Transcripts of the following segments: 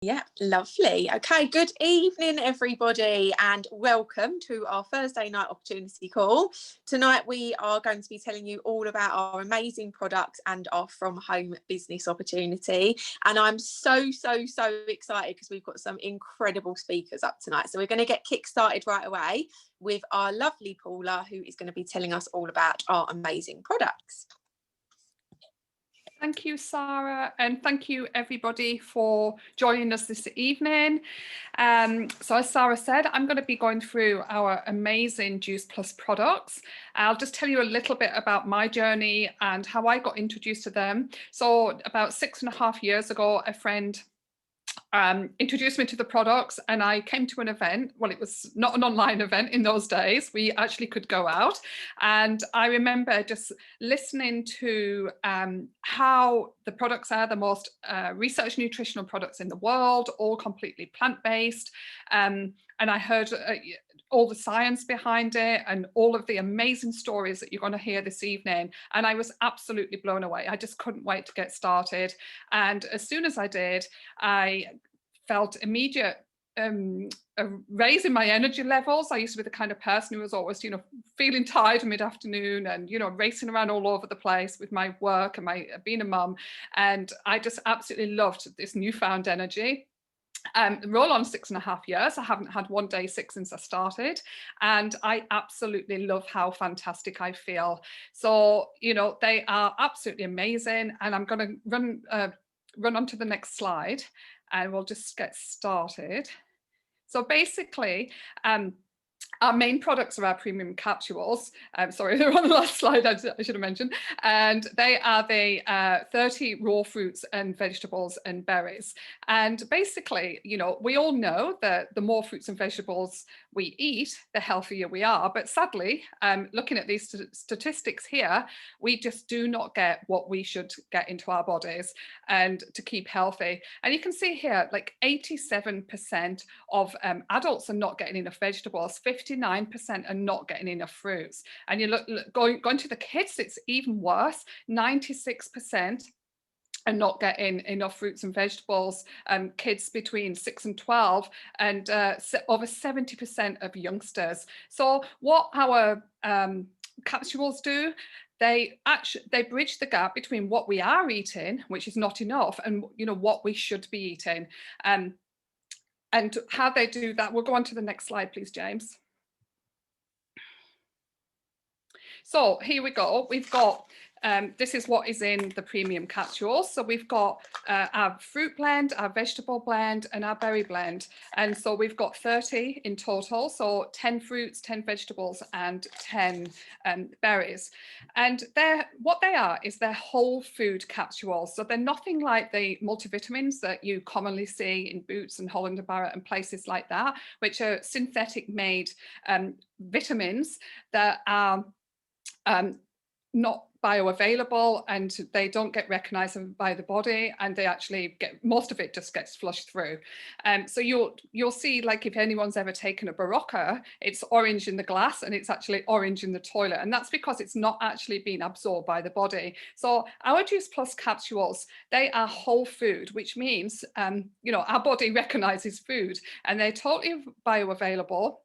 Yeah, lovely. Okay, good evening, everybody, and welcome to our Thursday night opportunity call. Tonight, we are going to be telling you all about our amazing products and our from home business opportunity. And I'm so excited because we've got some incredible speakers up tonight. So we're going to get kick started right away with our lovely Paula, who is going to be telling us all about our amazing products. Thank you, Sara, and thank you everybody for joining us this evening. So as Sara said, I'm going to be going through our amazing Juice Plus products. I'll just tell you a little bit about my journey and how I got introduced to them. So about 6.5 years ago, a friend introduced me to the products, and I came to an event. Well, it was not an online event in those days. We actually could go out, and I remember just listening to how the products are the most research nutritional products in the world, all completely plant-based, and I heard all the science behind it and all of the amazing stories that you're going to hear this evening. And I was absolutely blown away. I just couldn't wait to get started. And as soon as I did, I felt immediate a raise in my energy levels. I used to be the kind of person who was always, feeling tired mid-afternoon and, racing around all over the place with my work and my being a mum. And I just absolutely loved this newfound energy. Roll on 6.5 years. I haven't had one day sick since I started, and I absolutely love how fantastic I feel. So, they are absolutely amazing, and I'm going to run on to the next slide, and we'll just get started. So basically, our main products are our premium capsules. Sorry, they're on the last slide, I should have mentioned. And they are the 30 raw fruits and vegetables and berries. And basically, we all know that the more fruits and vegetables we eat, the healthier we are. But sadly, looking at these statistics here, we just do not get what we should get into our bodies and to keep healthy. And you can see here, like 87% of adults are not getting enough vegetables, 59% are not getting enough fruits. And you look going to the kids, it's even worse. 96% are not getting enough fruits and vegetables. Kids between 6 and 12, and over 70% of youngsters. So what our capsules do, they bridge the gap between what we are eating, which is not enough, and what we should be eating. And how they do that, we'll go on to the next slide, please, James. So here we go. We've got, this is what is in the premium capsules. So we've got our fruit blend, our vegetable blend, and our berry blend. And so we've got 30 in total. So 10 fruits, 10 vegetables, and 10 berries. And what they are is they're whole food capsules. So they're nothing like the multivitamins that you commonly see in Boots and Holland & Barrett and places like that, which are synthetic made vitamins that are not bioavailable, and they don't get recognized by the body, and they actually get, most of it just gets flushed through. So you'll see, like, if anyone's ever taken a Barocca, it's orange in the glass and it's actually orange in the toilet, and that's because it's not actually being absorbed by the body. So our Juice Plus capsules, they are whole food, which means our body recognizes food, and they're totally bioavailable.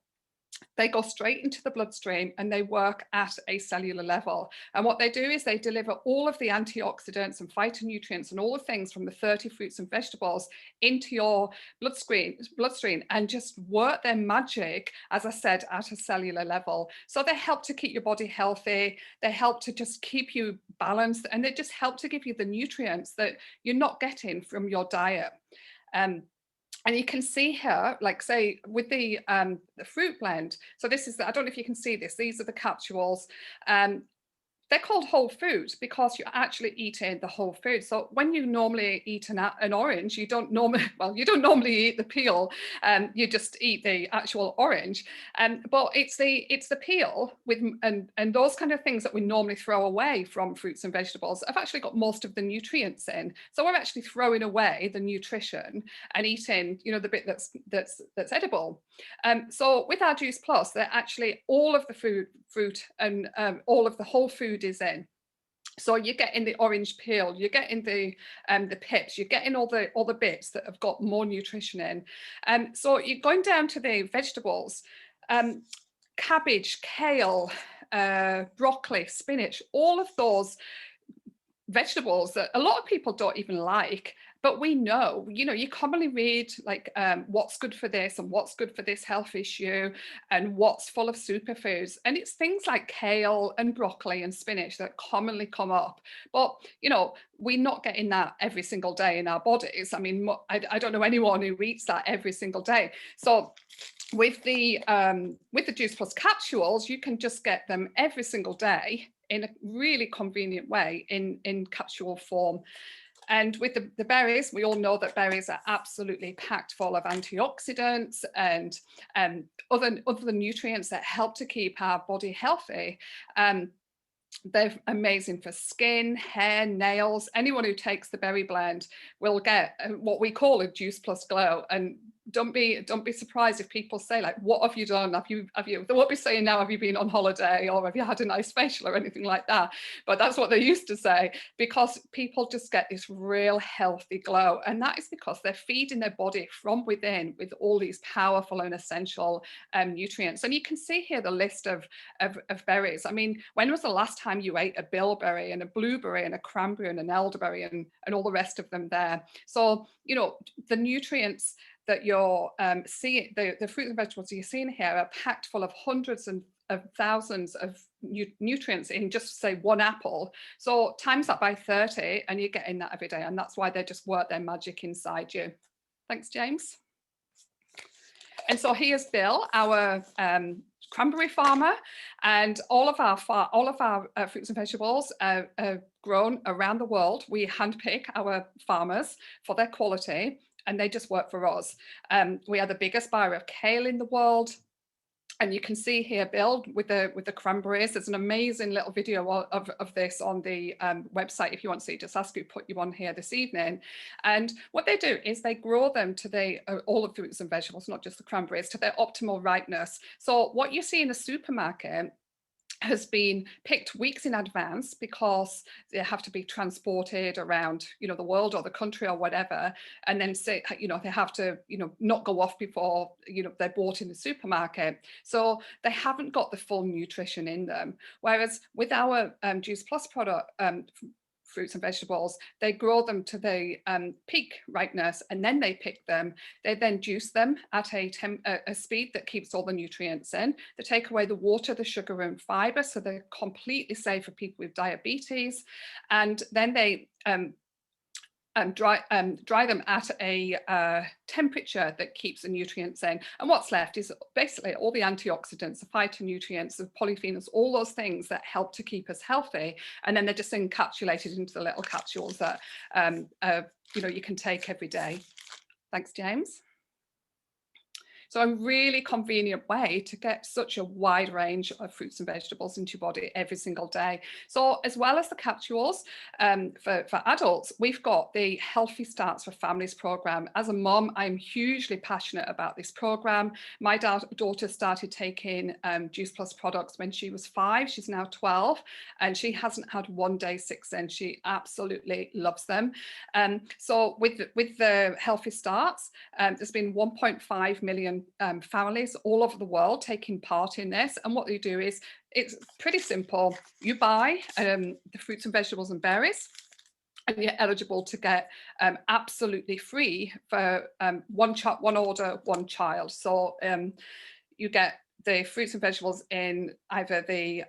They go straight into the bloodstream and they work at a cellular level. And what they do is they deliver all of the antioxidants and phytonutrients and all the things from the 30 fruits and vegetables into your bloodstream and just work their magic, as I said, at a cellular level. So they help to keep your body healthy. They help to just keep you balanced, and they just help to give you the nutrients that you're not getting from your diet. And you can see here, like, say, with the fruit blend. So this is, I don't know if you can see this, these are the capsules. They're called whole food because you're actually eating the whole food. So when you normally eat an orange, you don't normally eat the peel. You just eat the actual orange. But it's the peel and those kind of things that we normally throw away from fruits and vegetables have actually got most of the nutrients in. So we're actually throwing away the nutrition and eating, the bit that's edible. So with our Juice Plus, they're actually all of the fruit and all of the whole food is in. So you're getting the orange peel, you're getting the pips, you're getting all the bits that have got more nutrition in. So you're going down to the vegetables, cabbage, kale, broccoli, spinach, all of those vegetables that a lot of people don't even like, but we know, you commonly read like what's good for this and what's good for this health issue and what's full of superfoods, and it's things like kale and broccoli and spinach that commonly come up. But we're not getting that every single day in our bodies. I mean, I don't know anyone who eats that every single day. So with the Juice Plus capsules, you can just get them every single day in a really convenient way in capsule form. And with the berries, we all know that berries are absolutely packed full of antioxidants and other nutrients that help to keep our body healthy. They're amazing for skin, hair, nails. Anyone who takes the berry blend will get what we call a Juice Plus glow. And don't be surprised if people say, like, what have you done? Have you they won't be saying now, have you been on holiday or have you had a nice facial or anything like that? But that's what they used to say, because people just get this real healthy glow. And that is because they're feeding their body from within with all these powerful and essential nutrients. And you can see here the list of berries. I mean, when was the last time you ate a bilberry and a blueberry and a cranberry and an elderberry and all the rest of them there? So, the nutrients that you're seeing, the fruits and vegetables you're seeing here are packed full of hundreds of thousands of nutrients in just, say, one apple. So times that by 30 and you're getting that every day. And that's why they just work their magic inside you. Thanks, James. And so here's Bill, our cranberry farmer, and all of our fruits and vegetables are grown around the world. We handpick our farmers for their quality, and they just work for us. We are the biggest buyer of kale in the world. And you can see here, Bill, with the cranberries. There's an amazing little video of this on the website. If you want to see, just ask who put you on here this evening. And what they do is they grow them to all the fruits and vegetables, not just the cranberries, to their optimal ripeness. So what you see in the supermarket has been picked weeks in advance because they have to be transported around, the world or the country or whatever. And then say, they have to, not go off before, they're bought in the supermarket. So they haven't got the full nutrition in them. Whereas with our Juice Plus product, fruits and vegetables, they grow them to the peak ripeness, and then they pick them. They then juice them at a speed that keeps all the nutrients in. They take away the water, the sugar and fiber, so they're completely safe for people with diabetes. And then they dry them at a temperature that keeps the nutrients in. And what's left is basically all the antioxidants, the phytonutrients, the polyphenols, all those things that help to keep us healthy. And then they're just encapsulated into the little capsules that you can take every day. Thanks, James. So a really convenient way to get such a wide range of fruits and vegetables into your body every single day. So as well as the capsules for adults, we've got the Healthy Starts for Families program. As a mom, I'm hugely passionate about this program. My daughter started taking Juice Plus products when she was 5. She's now 12, and she hasn't had one day sick since. She absolutely loves them. So with the Healthy Starts, there's been 1.5 million families all over the world taking part in this. And what they do is, it's pretty simple. You buy the fruits and vegetables and berries, and you're eligible to get absolutely free for one order, one child. So you get the fruits and vegetables in either the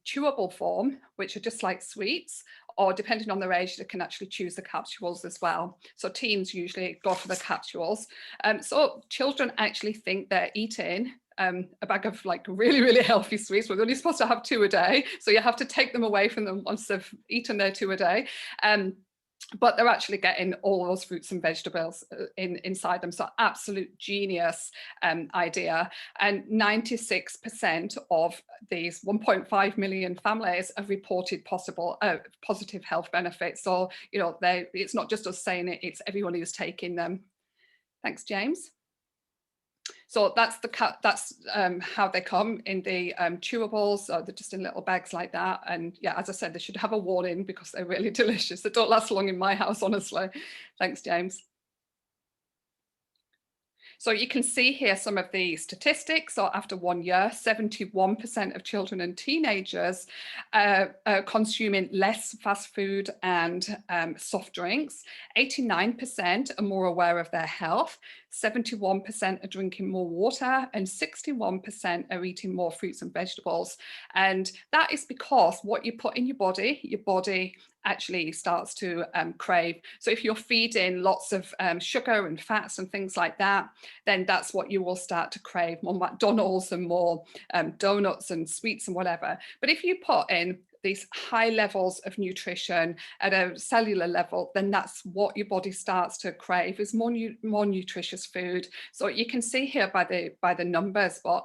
chewable form, which are just like sweets, or depending on their age, they can actually choose the capsules as well. So teens usually go for the capsules. So children actually think they're eating a bag of like really, really healthy sweets. We're only supposed to have 2 a day. So you have to take them away from them once they've eaten their 2 a day. But they're actually getting all those fruits and vegetables inside them. So absolute genius idea. And 96% of these 1.5 million families have reported positive health benefits. So, it's not just us saying it, it's everyone who's taking them. Thanks, James. So that's how they come in the chewables. So they're just in little bags like that. And yeah, as I said, they should have a warning because they're really delicious. They don't last long in my house, honestly. Thanks, James. So you can see here some of the statistics. So after 1 year, 71% of children and teenagers are consuming less fast food and soft drinks. 89% are more aware of their health. 71% are drinking more water, and 61% are eating more fruits and vegetables. And that is because what you put in your body actually starts to crave. So if you're feeding lots of sugar and fats and things like that, then that's what you will start to crave, more McDonald's and more donuts and sweets and whatever. But if you put in these high levels of nutrition at a cellular level, then that's what your body starts to crave, is more nutritious food. So you can see here by the numbers, but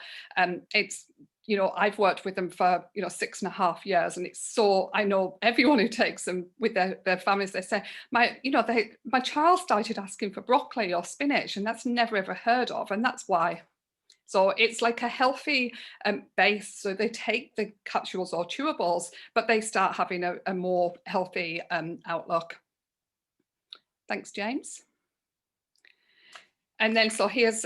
it's, you know, I've worked with them for, you know, 6.5 years, and it's so, I know everyone who takes them with their families, they say, my child started asking for broccoli or spinach, and that's never ever heard of, and that's why. So it's like a healthy base. So they take the capsules or chewables, but they start having a more healthy outlook. Thanks, James. And then, so here's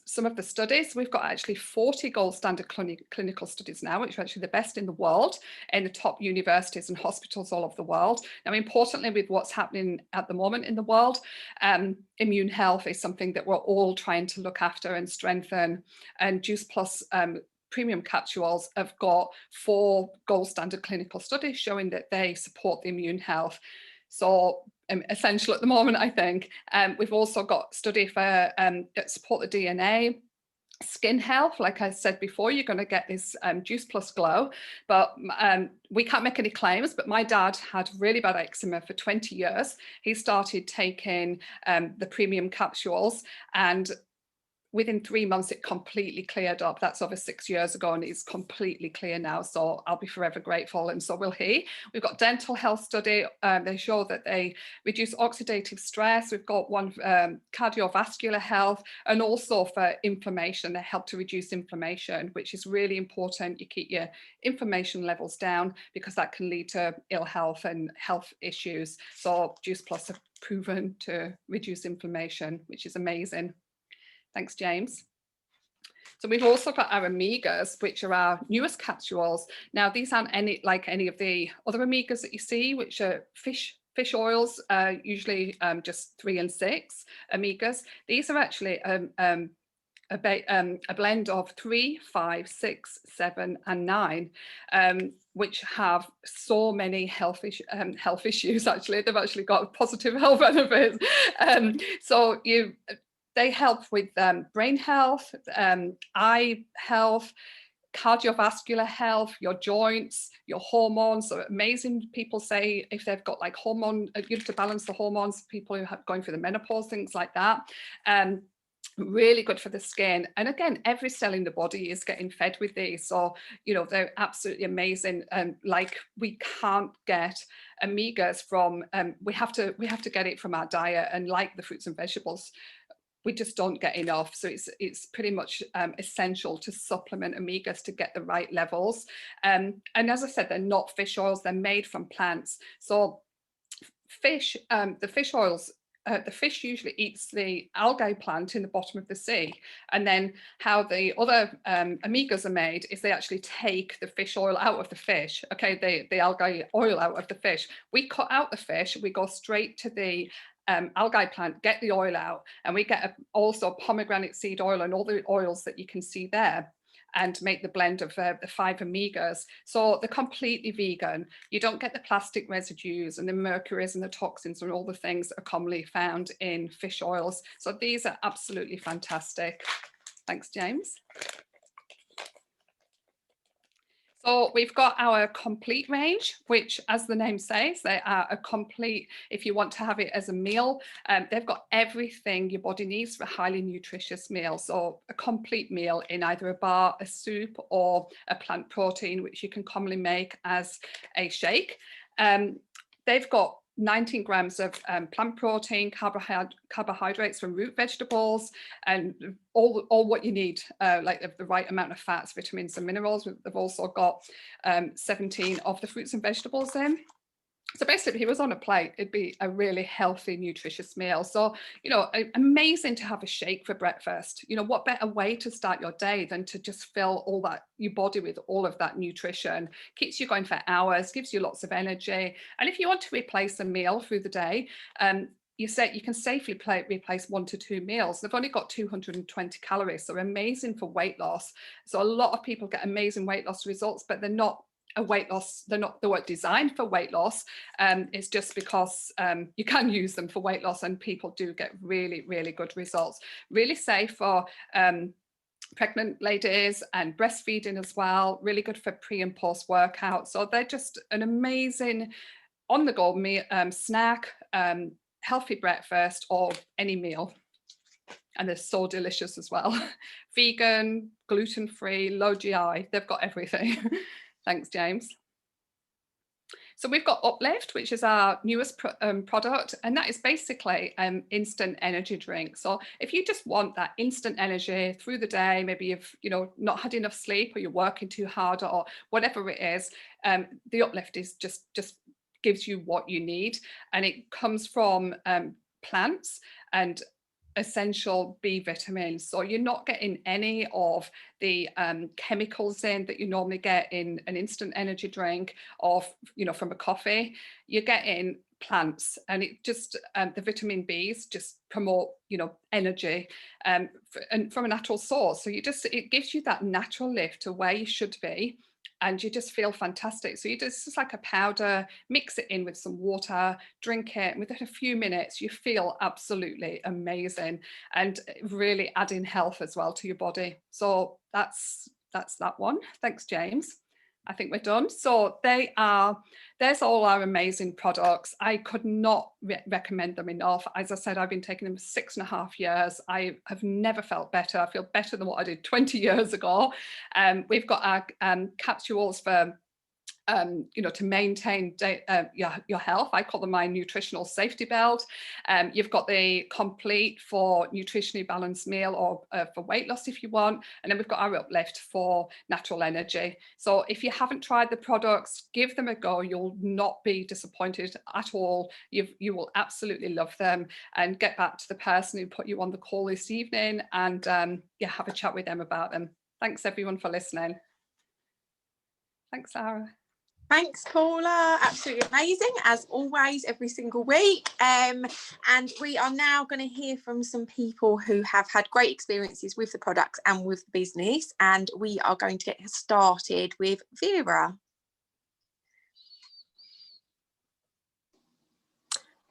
some of the studies. We've got actually 40 gold standard clinical studies now, which are actually the best in the world, in the top universities and hospitals all over the world. Now, importantly, with what's happening at the moment in the world, immune health is something that we're all trying to look after and strengthen. And Juice Plus premium capsules have got 4 gold standard clinical studies showing that they support the immune health. So essential at the moment, I think. We've also got study for that support the DNA, skin health. Like I said before, you're going to get this Juice Plus glow, but we can't make any claims. But my dad had really bad eczema for 20 years. He started taking the premium capsules, and within 3 months, it completely cleared up. That's over 6 years ago, and it's completely clear now. So I'll be forever grateful, and so will he. We've got dental health study. They show that they reduce oxidative stress. We've got one cardiovascular health, and also for inflammation. They help to reduce inflammation, which is really important. You keep your inflammation levels down because that can lead to ill health and health issues. So Juice Plus have proven to reduce inflammation, which is amazing. Thanks, James. So we've also got our omegas, which are our newest capsules. Now, these aren't like any of the other omegas that you see, which are fish oils, usually just 3 and 6 omegas. These are actually a blend of 3, 5, 6, 7, and 9, which have so many health issues. Actually, they've actually got positive health benefits. So they help with brain health, eye health, cardiovascular health, your joints, your hormones. So amazing, people say if they've got like hormone, you have to balance the hormones, people who are going through the menopause, things like that. Really good for the skin. And again, every cell in the body is getting fed with these. So, you know, they're absolutely amazing. Like we can't get omegas from, we have to get it from our diet, and like the fruits and vegetables, we just don't get enough. So it's pretty much essential to supplement omegas to get the right levels. And as I said, they're not fish oils, they're made from plants. So fish, the fish oils, the fish usually eats the algae plant in the bottom of the sea. And then how the other omegas are made is they actually take the fish oil out of the fish, okay, the algae oil out of the fish. We cut out the fish, we go straight to the algae plant, get the oil out, and we get also pomegranate seed oil and all the oils that you can see there, and make the blend of the 5 omegas. So they're completely vegan. You don't get the plastic residues and the mercuries and the toxins and all the things that are commonly found in fish oils. So these are absolutely fantastic. Thanks, James. So we've got our complete range, which, as the name says, they are a complete, if you want to have it as a meal, they've got everything your body needs for a highly nutritious meal. So a complete meal in either a bar, a soup, or a plant protein, which you can commonly make as a shake. They've got 19 grams of plant protein, carbohydrates from root vegetables, and all what you need, like the right amount of fats, vitamins and minerals. They've also got 17 of the fruits and vegetables in. So basically, if it was on a plate, it'd be a really healthy, nutritious meal. So, you know, amazing to have a shake for breakfast. You know, what better way to start your day than to just fill all that, your body with all of that nutrition. Keeps you going for hours, gives you lots of energy. And if you want to replace a meal through the day, you can safely replace 1 to 2 meals. They've only got 220 calories, so amazing for weight loss. So a lot of people get amazing weight loss results, but they're not a weight loss, they weren't designed for weight loss. It's just because you can use them for weight loss, and people do get really, really good results. Really safe for pregnant ladies and breastfeeding as well. Really good for pre and post workout. So they're just an amazing on the go snack, healthy breakfast, or any meal. And they're so delicious as well. Vegan, gluten-free, low GI, they've got everything. Thanks, James. So we've got Uplift, which is our newest product, and that is basically instant energy drink. So if you just want that instant energy through the day, maybe you've not had enough sleep, or you're working too hard, or whatever it is, the Uplift is just gives you what you need, and it comes from plants and essential B vitamins. So you're not getting any of the chemicals in that you normally get in an instant energy drink, or from a coffee. You're getting plants, and it just the vitamin B's just promote energy and from a natural source. So it gives you that natural lift to where you should be, and you just feel fantastic. So it's just like a powder, mix it in with some water, drink it, and within a few minutes, you feel absolutely amazing, and really adding health as well to your body. So that's that one. Thanks, James. I think we're done. So there's all our amazing products. I could not recommend them enough. As I said, I've been taking them for 6.5 years. I have never felt better. I feel better than what I did 20 years ago. We've got our capsules for to maintain your health. I call them my nutritional safety belt. You've got the complete for nutritionally balanced meal, or for weight loss if you want. And then we've got our Uplift for natural energy. So if you haven't tried the products, give them a go. You'll not be disappointed at all. You will absolutely love them, and get back to the person who put you on the call this evening, and have a chat with them about them. Thanks everyone for listening. Thanks, Sara. Thanks, Paula. Absolutely amazing, as always, every single week. And we are now going to hear from some people who have had great experiences with the products and with the business. And we are going to get started with Vera.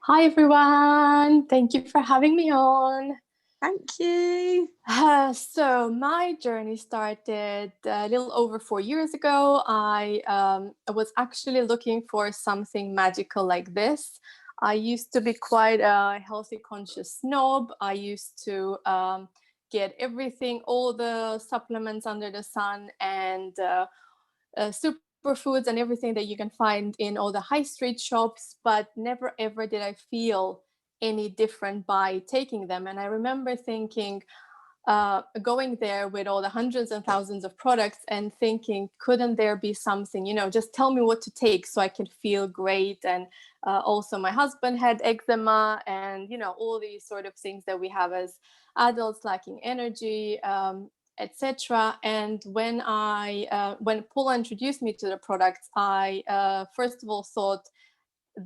Hi, everyone. Thank you for having me on. Thank you. So my journey started a little over 4 years ago. I was actually looking for something magical like this. I used to be quite a healthy conscious snob. I used to get everything, all the supplements under the sun, and superfoods and everything that you can find in all the high street shops, but never ever did I feel any different by taking them. And I remember thinking, going there with all the hundreds and thousands of products and thinking, couldn't there be something, just tell me what to take so I can feel great. And also my husband had eczema, and all these sort of things that we have as adults, lacking energy, etc. And when Paula introduced me to the products, I first of all thought,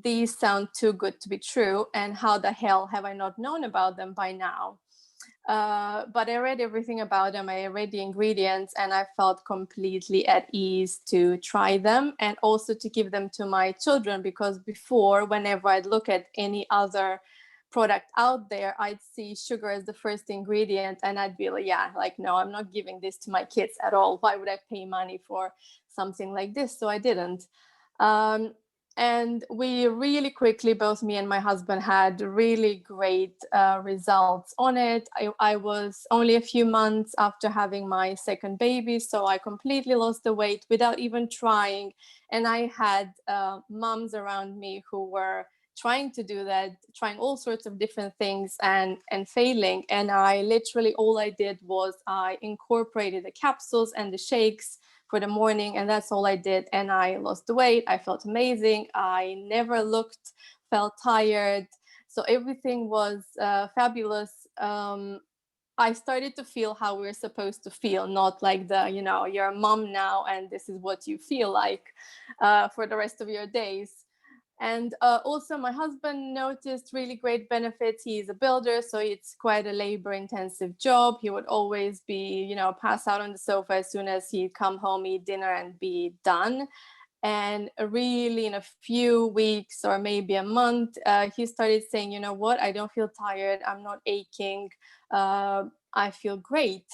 these sound too good to be true, and how the hell have I not known about them by now? But I read everything about them. I read the ingredients, and I felt completely at ease to try them, and also to give them to my children, because before, whenever I'd look at any other product out there, I'd see sugar as the first ingredient, and I'd be like, no, I'm not giving this to my kids at all. Why would I pay money for something like this? So I didn't. And we really quickly, both me and my husband, had really great results on it. I was only a few months after having my second baby, so I completely lost the weight without even trying. And I had moms around me who were trying to do that, trying all sorts of different things and failing. And I literally, all I did was I incorporated the capsules and the shakes for the morning, and that's all I did. And I lost the weight. I felt amazing. I never felt tired. So everything was fabulous. I started to feel how we're supposed to feel, not like you're a mom now and this is what you feel like for the rest of your days. And also my husband noticed really great benefits. He's a builder, so it's quite a labor intensive job. He would always be, pass out on the sofa as soon as he'd come home, eat dinner and be done. And really in a few weeks or maybe a month, he started saying, you know what, I don't feel tired. I'm not aching. I feel great.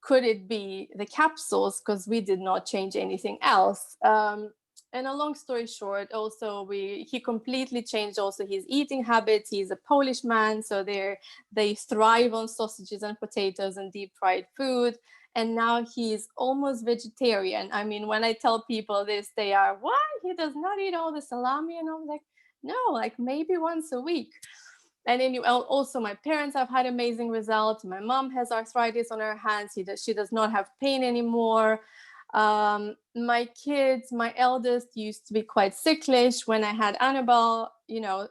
Could it be the capsules? Because we did not change anything else. And a long story short, also he completely changed also his eating habits. He's a Polish man, so they thrive on sausages and potatoes and deep fried food. And now he's almost vegetarian. I mean, when I tell people this, they are, what? He does not eat all the salami? And I'm like, no, like maybe once a week. And then also my parents have had amazing results. My mom has arthritis on her hands. She does not have pain anymore. My kids, my eldest used to be quite sicklish. When I had Annabelle,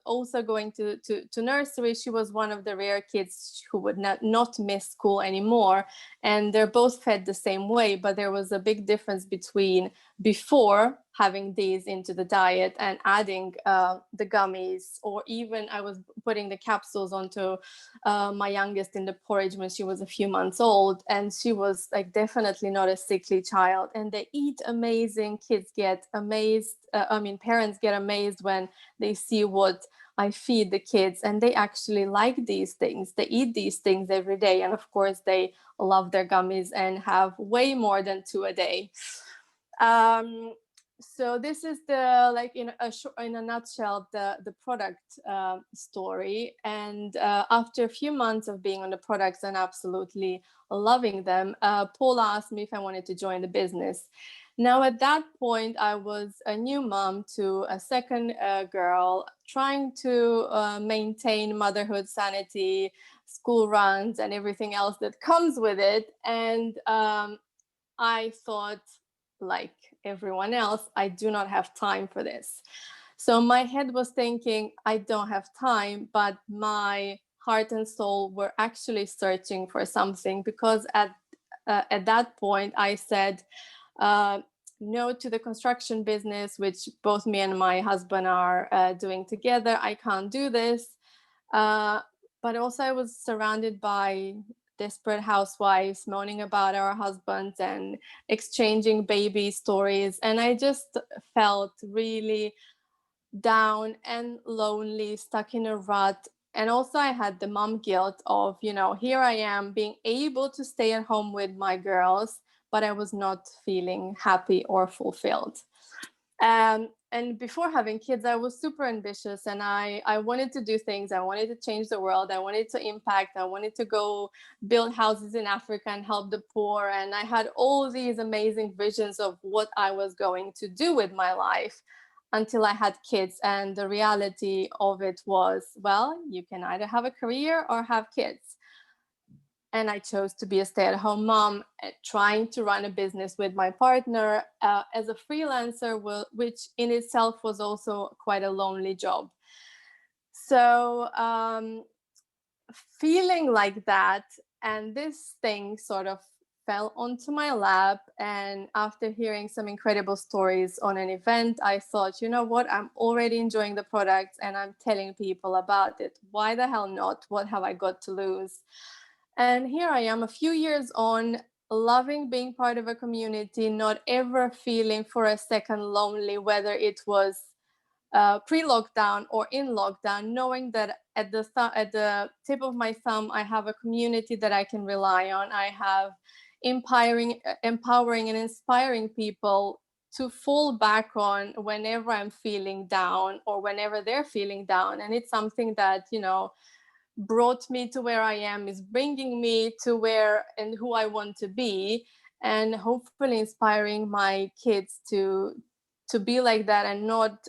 also going to nursery, she was one of the rare kids who would not miss school anymore. And they're both fed the same way, but there was a big difference between before having these into the diet and adding the gummies, or even I was putting the capsules onto my youngest in the porridge when she was a few months old, and she was like definitely not a sickly child. And they eat amazing. Kids get amazed. Parents get amazed when they see what I feed the kids, and they actually like these things. They eat these things every day, and of course they love their gummies and have way more than 2 a day. So this is in a nutshell the product story. And after a few months of being on the products and absolutely loving them, Paula asked me if I wanted to join the business. Now at that point I was a new mom to a second girl, trying to maintain motherhood sanity, school runs and everything else that comes with it. And I thought, like everyone else, I do not have time for this. So my head was thinking, I don't have time, but my heart and soul were actually searching for something, because at that point I said no to the construction business, which both me and my husband are doing together. I can't do this. But also I was surrounded by desperate housewives moaning about our husbands and exchanging baby stories. And I just felt really down and lonely, stuck in a rut. And also I had the mom guilt of, here I am being able to stay at home with my girls, but I was not feeling happy or fulfilled. And before having kids, I was super ambitious, and I wanted to do things. I wanted to change the world. I wanted to impact. I wanted to go build houses in Africa and help the poor. And I had all these amazing visions of what I was going to do with my life until I had kids. And the reality of it was, well, you can either have a career or have kids. And I chose to be a stay-at-home mom, trying to run a business with my partner as a freelancer, which in itself was also quite a lonely job. So feeling like that, and this thing sort of fell onto my lap. And after hearing some incredible stories on an event, I thought, you know what, I'm already enjoying the products and I'm telling people about it. Why the hell not? What have I got to lose? And here I am a few years on, loving being part of a community, not ever feeling for a second lonely, whether it was pre-lockdown or in lockdown, knowing that at the tip of my thumb, I have a community that I can rely on. I have empowering and inspiring people to fall back on whenever I'm feeling down or whenever they're feeling down. And it's something that, brought me to where I am, is bringing me to where and who I want to be, and hopefully inspiring my kids to be like that and not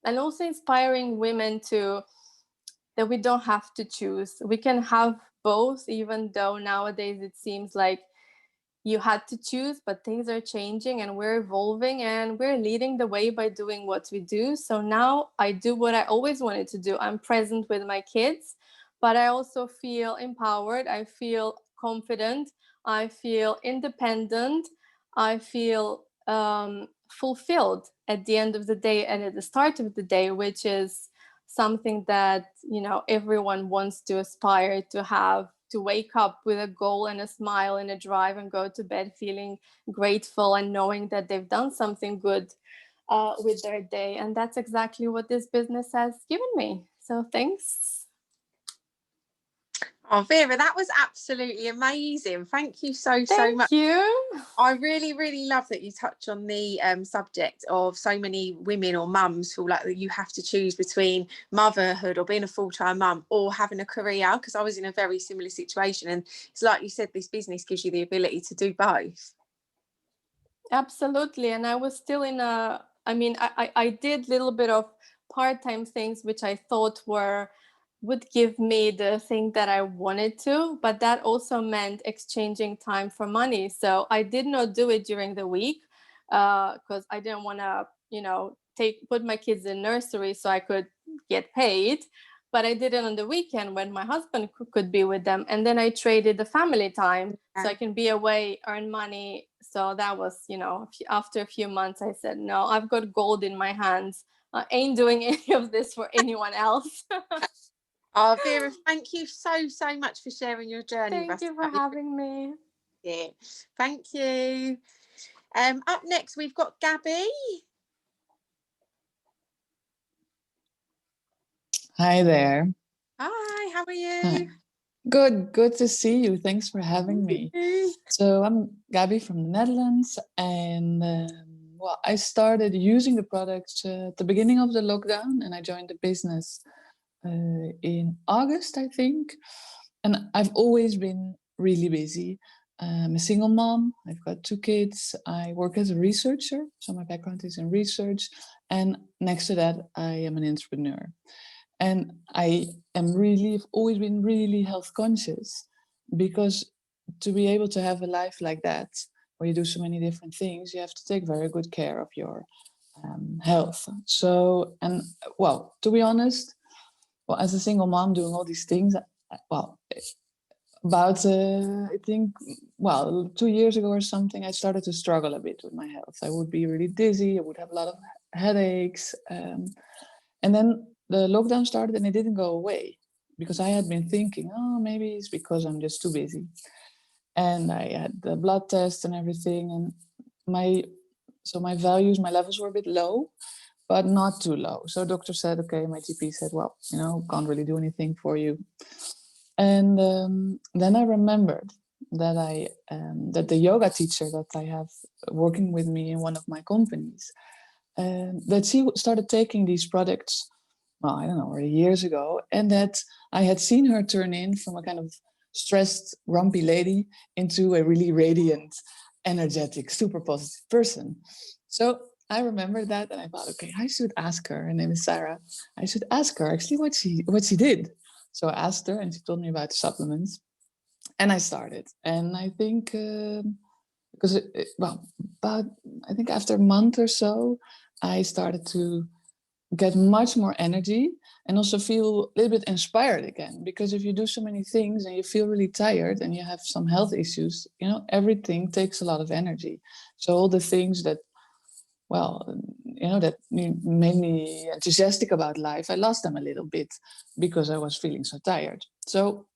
and also inspiring women that we don't have to choose. We can have both, even though nowadays it seems like you had to choose, but things are changing and we're evolving and we're leading the way by doing what we do. So now I do what I always wanted to do. I'm present with my kids, but I also feel empowered. I feel confident. I feel independent. I feel fulfilled at the end of the day and at the start of the day, which is something that, you know, everyone wants to aspire to have, to wake up with a goal and a smile and a drive and go to bed feeling grateful and knowing that they've done something good with their day. And that's exactly what this business has given me. So thanks. Oh, Vera, that was absolutely amazing. Thank you so much. Thank you. I really, really love that you touch on the subject of so many women or mums feel like that you have to choose between motherhood or being a full-time mum or having a career, because I was in a very similar situation. And it's like you said, this business gives you the ability to do both. Absolutely. And I was still in a, I mean, I did a little bit of part-time things, which I thought would give me the thing that I wanted to, but that also meant exchanging time for money. So I did not do it during the week because I didn't want to, you know, put my kids in nursery so I could get paid. But I did it on the weekend when my husband could be with them. And then I traded the family time so I can be away, earn money. So that was, you know, after a few months, I said, no, I've got gold in my hands. I ain't doing any of this for anyone else. Oh, Vera, thank you so much for sharing your journey with us. Thank you for having me. Yeah, thank you. Up next, we've got Gabby. Hi there. Hi, how are you? Hi. Good to see you. Thanks for having me. So I'm Gabby from the Netherlands, and well, I started using the products at the beginning of the lockdown, and I joined the business in August, I think. And I've always been really busy. I'm a single mom. I've got 2 kids. I work as a researcher, so my background is in research. And next to that, I am an entrepreneur. And I've always been really health conscious, because to be able to have a life like that, where you do so many different things, you have to take very good care of your health. So, and well, to be honest, well, as a single mom doing all these things, well, about I think, well, 2 years ago or something, I started to struggle a bit with my health. I would be really dizzy. I would have a lot of headaches, and then the lockdown started and it didn't go away, because I had been thinking, oh, maybe it's because I'm just too busy. And I had the blood test and everything, and my values, my levels were a bit low, but not too low. So doctor said, okay, my GP said, well, you know, can't really do anything for you. And then I remembered that that the yoga teacher that I have working with me in one of my companies, that she started taking these products, well, I don't know, already years ago, and that I had seen her turn in from a kind of stressed, grumpy lady into a really radiant, energetic, super positive person. So I remember that, and I thought, okay, I should ask her. Her name is Sara. I should ask her actually what she did. So I asked her, and she told me about the supplements, and I started. And I think because about I think after a month or so, I started to get much more energy and also feel a little bit inspired again. Because if you do so many things and you feel really tired and you have some health issues, you know, everything takes a lot of energy. So all the things that, well, you know, that made me enthusiastic about life, I lost them a little bit because I was feeling so tired. So,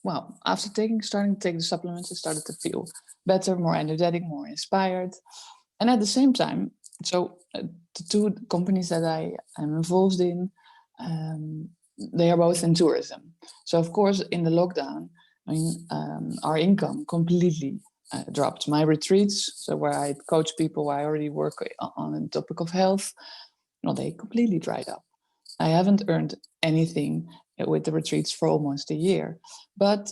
well, after starting to take the supplements, I started to feel better, more energetic, more inspired. And at the same time, so the 2 companies that I am involved in, they are both in tourism. So of course, in the lockdown, I mean, our income completely dropped. My retreats, so where I coach people, I already work on the topic of health, no, they completely dried up. I haven't earned anything with the retreats for almost a year. But,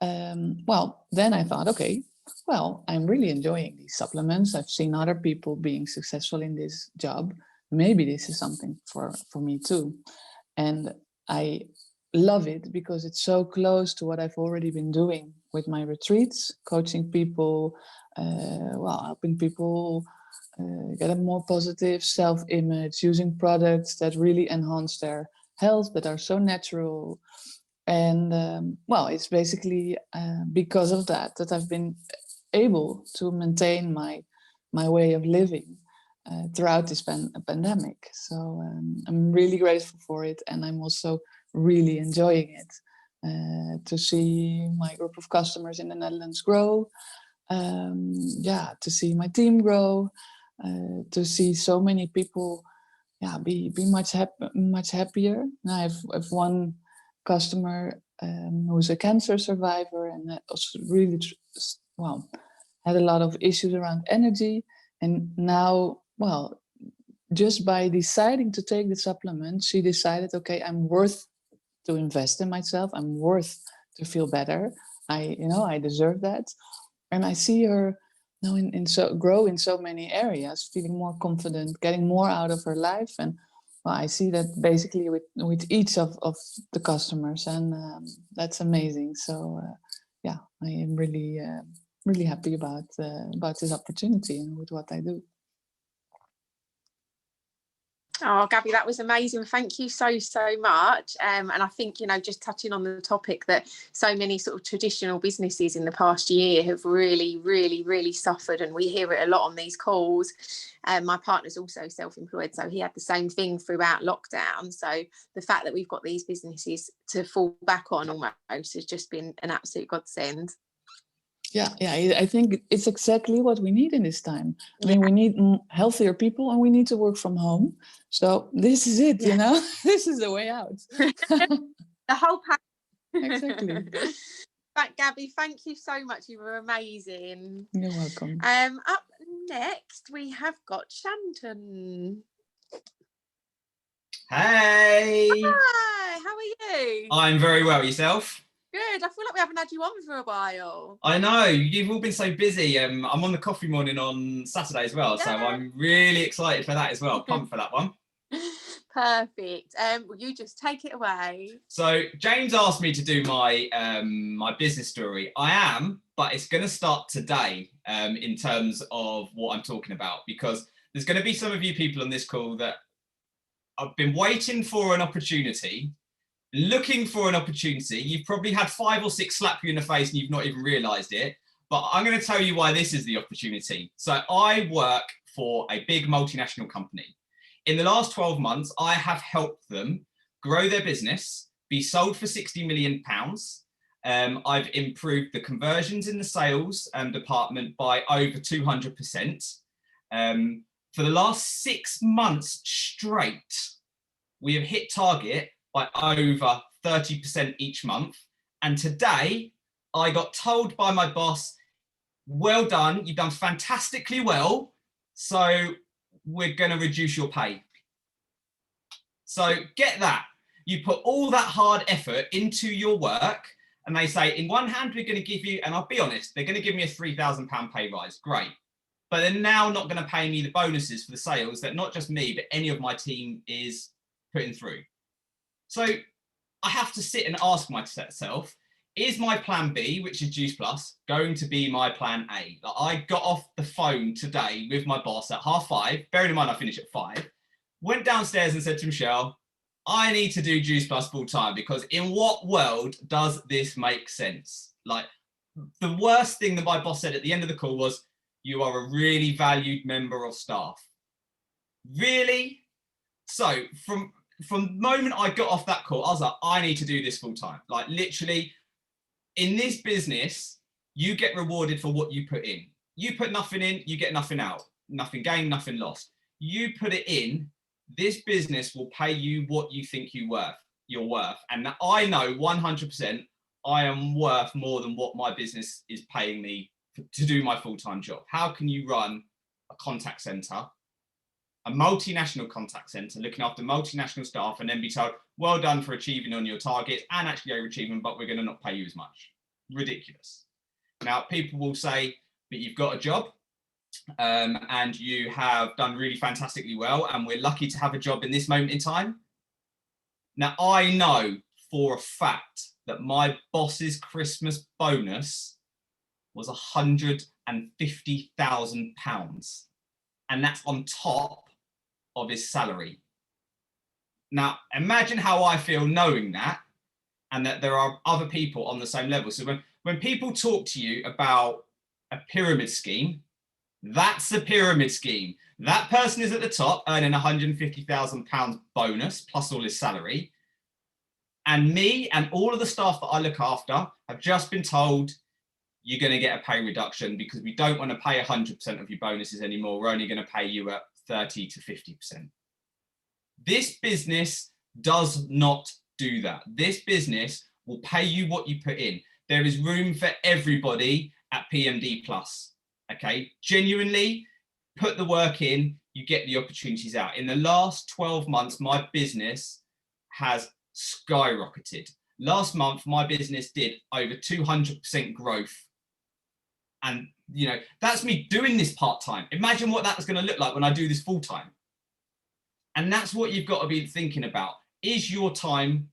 well, then I thought, okay, well, I'm really enjoying these supplements. I've seen other people being successful in this job. maybe this is something for me too. And I love it because it's so close to what I've already been doing with my retreats, coaching people, helping people get a more positive self-image, using products that really enhance their health, that are so natural. And it's basically because of that I've been able to maintain my way of living throughout this pandemic. So I'm really grateful for it, and I'm also really enjoying it to see my group of customers in the Netherlands grow, to see my team grow, to see so many people be much happier. Now I've one customer who's a cancer survivor, and that was really had a lot of issues around energy. And now, just by deciding to take the supplement, she decided, okay, I'm worth to invest in myself. I'm worth to feel better. I deserve that. And I see her now grow in so many areas, feeling more confident, getting more out of her life. And I see that basically with each of the customers, and that's amazing. So I am really happy about this opportunity and with what I do. Oh, Gabby, that was amazing. Thank you so much. And I think, just touching on the topic that so many sort of traditional businesses in the past year have really suffered, and we hear it a lot on these calls. My partner's also self-employed, so he had the same thing throughout lockdown. So the fact that we've got these businesses to fall back on almost has just been an absolute godsend. Yeah, I think it's exactly what we need in this time. I mean, we need healthier people, and we need to work from home. So this is it, this is the way out. The whole pack. Exactly. But Gabby, thank you so much. You were amazing. You're welcome. Up next, we have got Shanton. Hey. Hi, how are you? I'm very well. Yourself? Good. I feel like we haven't had you on for a while. I know. You've all been so busy. I'm on the coffee morning on Saturday as well, so I'm really excited for that as well. Pumped for that one. Perfect. Will you just take it away? So James asked me to do my my business story. I am, but it's going to start today in terms of what I'm talking about, because there's going to be some of you people on this call that have been waiting for an opportunity, looking for an opportunity. You've probably had 5 or 6 slap you in the face and you've not even realised it. But I'm going to tell you why this is the opportunity. So I work for a big multinational company. In the last 12 months, I have helped them grow their business, be sold for £60 million. I've improved the conversions in the sales department by over 200%. For the last 6 months straight, we have hit target by over 30% each month. And today I got told by my boss, well done, you've done fantastically well, so we're going to reduce your pay. So get that. You put all that hard effort into your work, and they say, in one hand, we're going to give you, and I'll be honest, they're going to give me a £3,000 pay rise. Great. But they're now not going to pay me the bonuses for the sales that not just me, but any of my team is putting through. So I have to sit and ask myself, is my plan B, which is Juice Plus, going to be my plan A? Like, I got off the phone today with my boss at 5:30, bearing in mind I finish at 5, went downstairs and said to Michelle, I need to do Juice Plus full time, because in what world does this make sense? Like, the worst thing that my boss said at the end of the call was, you are a really valued member of staff. Really? So from the moment I got off that call, I was like, I need to do this full time. Like, literally, in this business, you get rewarded for what you put in. You put nothing in, you get nothing out. Nothing gained, nothing lost. You put it in, this business will pay you what you think you're worth. And I know 100% I am worth more than what my business is paying me to do my full-time job. How can you run a contact center, a multinational contact center, looking after multinational staff, and then be told, well done for achieving on your targets and actually overachieving, but we're going to not pay you as much? Ridiculous. Now, people will say, but you've got a job. and you have done really fantastically well, and we're lucky to have a job in this moment in time. Now, I know for a fact that my boss's Christmas bonus was £150,000, and that's on top of his salary. Now, imagine how I feel knowing that, and that there are other people on the same level. So when people talk to you about a pyramid scheme, that's a pyramid scheme. That person is at the top earning £150,000 bonus plus all his salary. And me and all of the staff that I look after have just been told, you're going to get a pay reduction because we don't want to pay 100% of your bonuses anymore. We're only going to pay you at 30 to 50%. This business does not do that. This business will pay you what you put in. There is room for everybody at PMD Plus. Okay, genuinely put the work in, you get the opportunities out. In the last 12 months, my business has skyrocketed. Last month, my business did over 200% growth. And, you know, that's me doing this part-time. Imagine what that's going to look like when I do this full-time. And that's what you've got to be thinking about. Is your time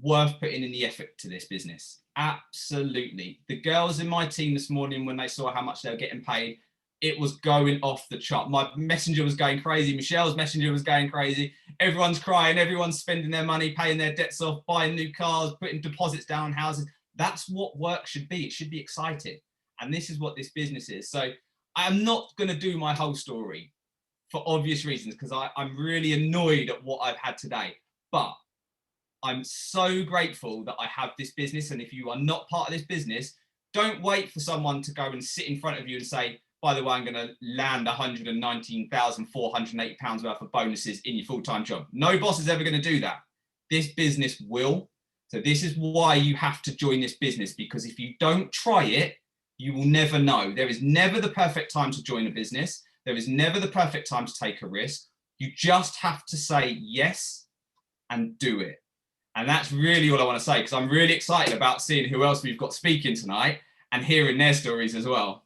worth putting in the effort to this business? Absolutely. The girls in my team this morning, when they saw how much they were getting paid, it was going off the chart. My messenger was going crazy. Michelle's messenger was going crazy. Everyone's crying. Everyone's spending their money, paying their debts off, buying new cars, putting deposits down on houses. That's what work should be. It should be exciting. And this is what this business is. So I'm not going to do my whole story for obvious reasons, because I'm really annoyed at what I've had today. But I'm so grateful that I have this business. And if you are not part of this business, don't wait for someone to go and sit in front of you and say, by the way, I'm going to land £119,480 worth of bonuses in your full-time job. No boss is ever going to do that. This business will. So this is why you have to join this business, because if you don't try it, you will never know. There is never the perfect time to join a business. There is never the perfect time to take a risk. You just have to say yes and do it. And that's really all I want to say, because I'm really excited about seeing who else we've got speaking tonight and hearing their stories as well.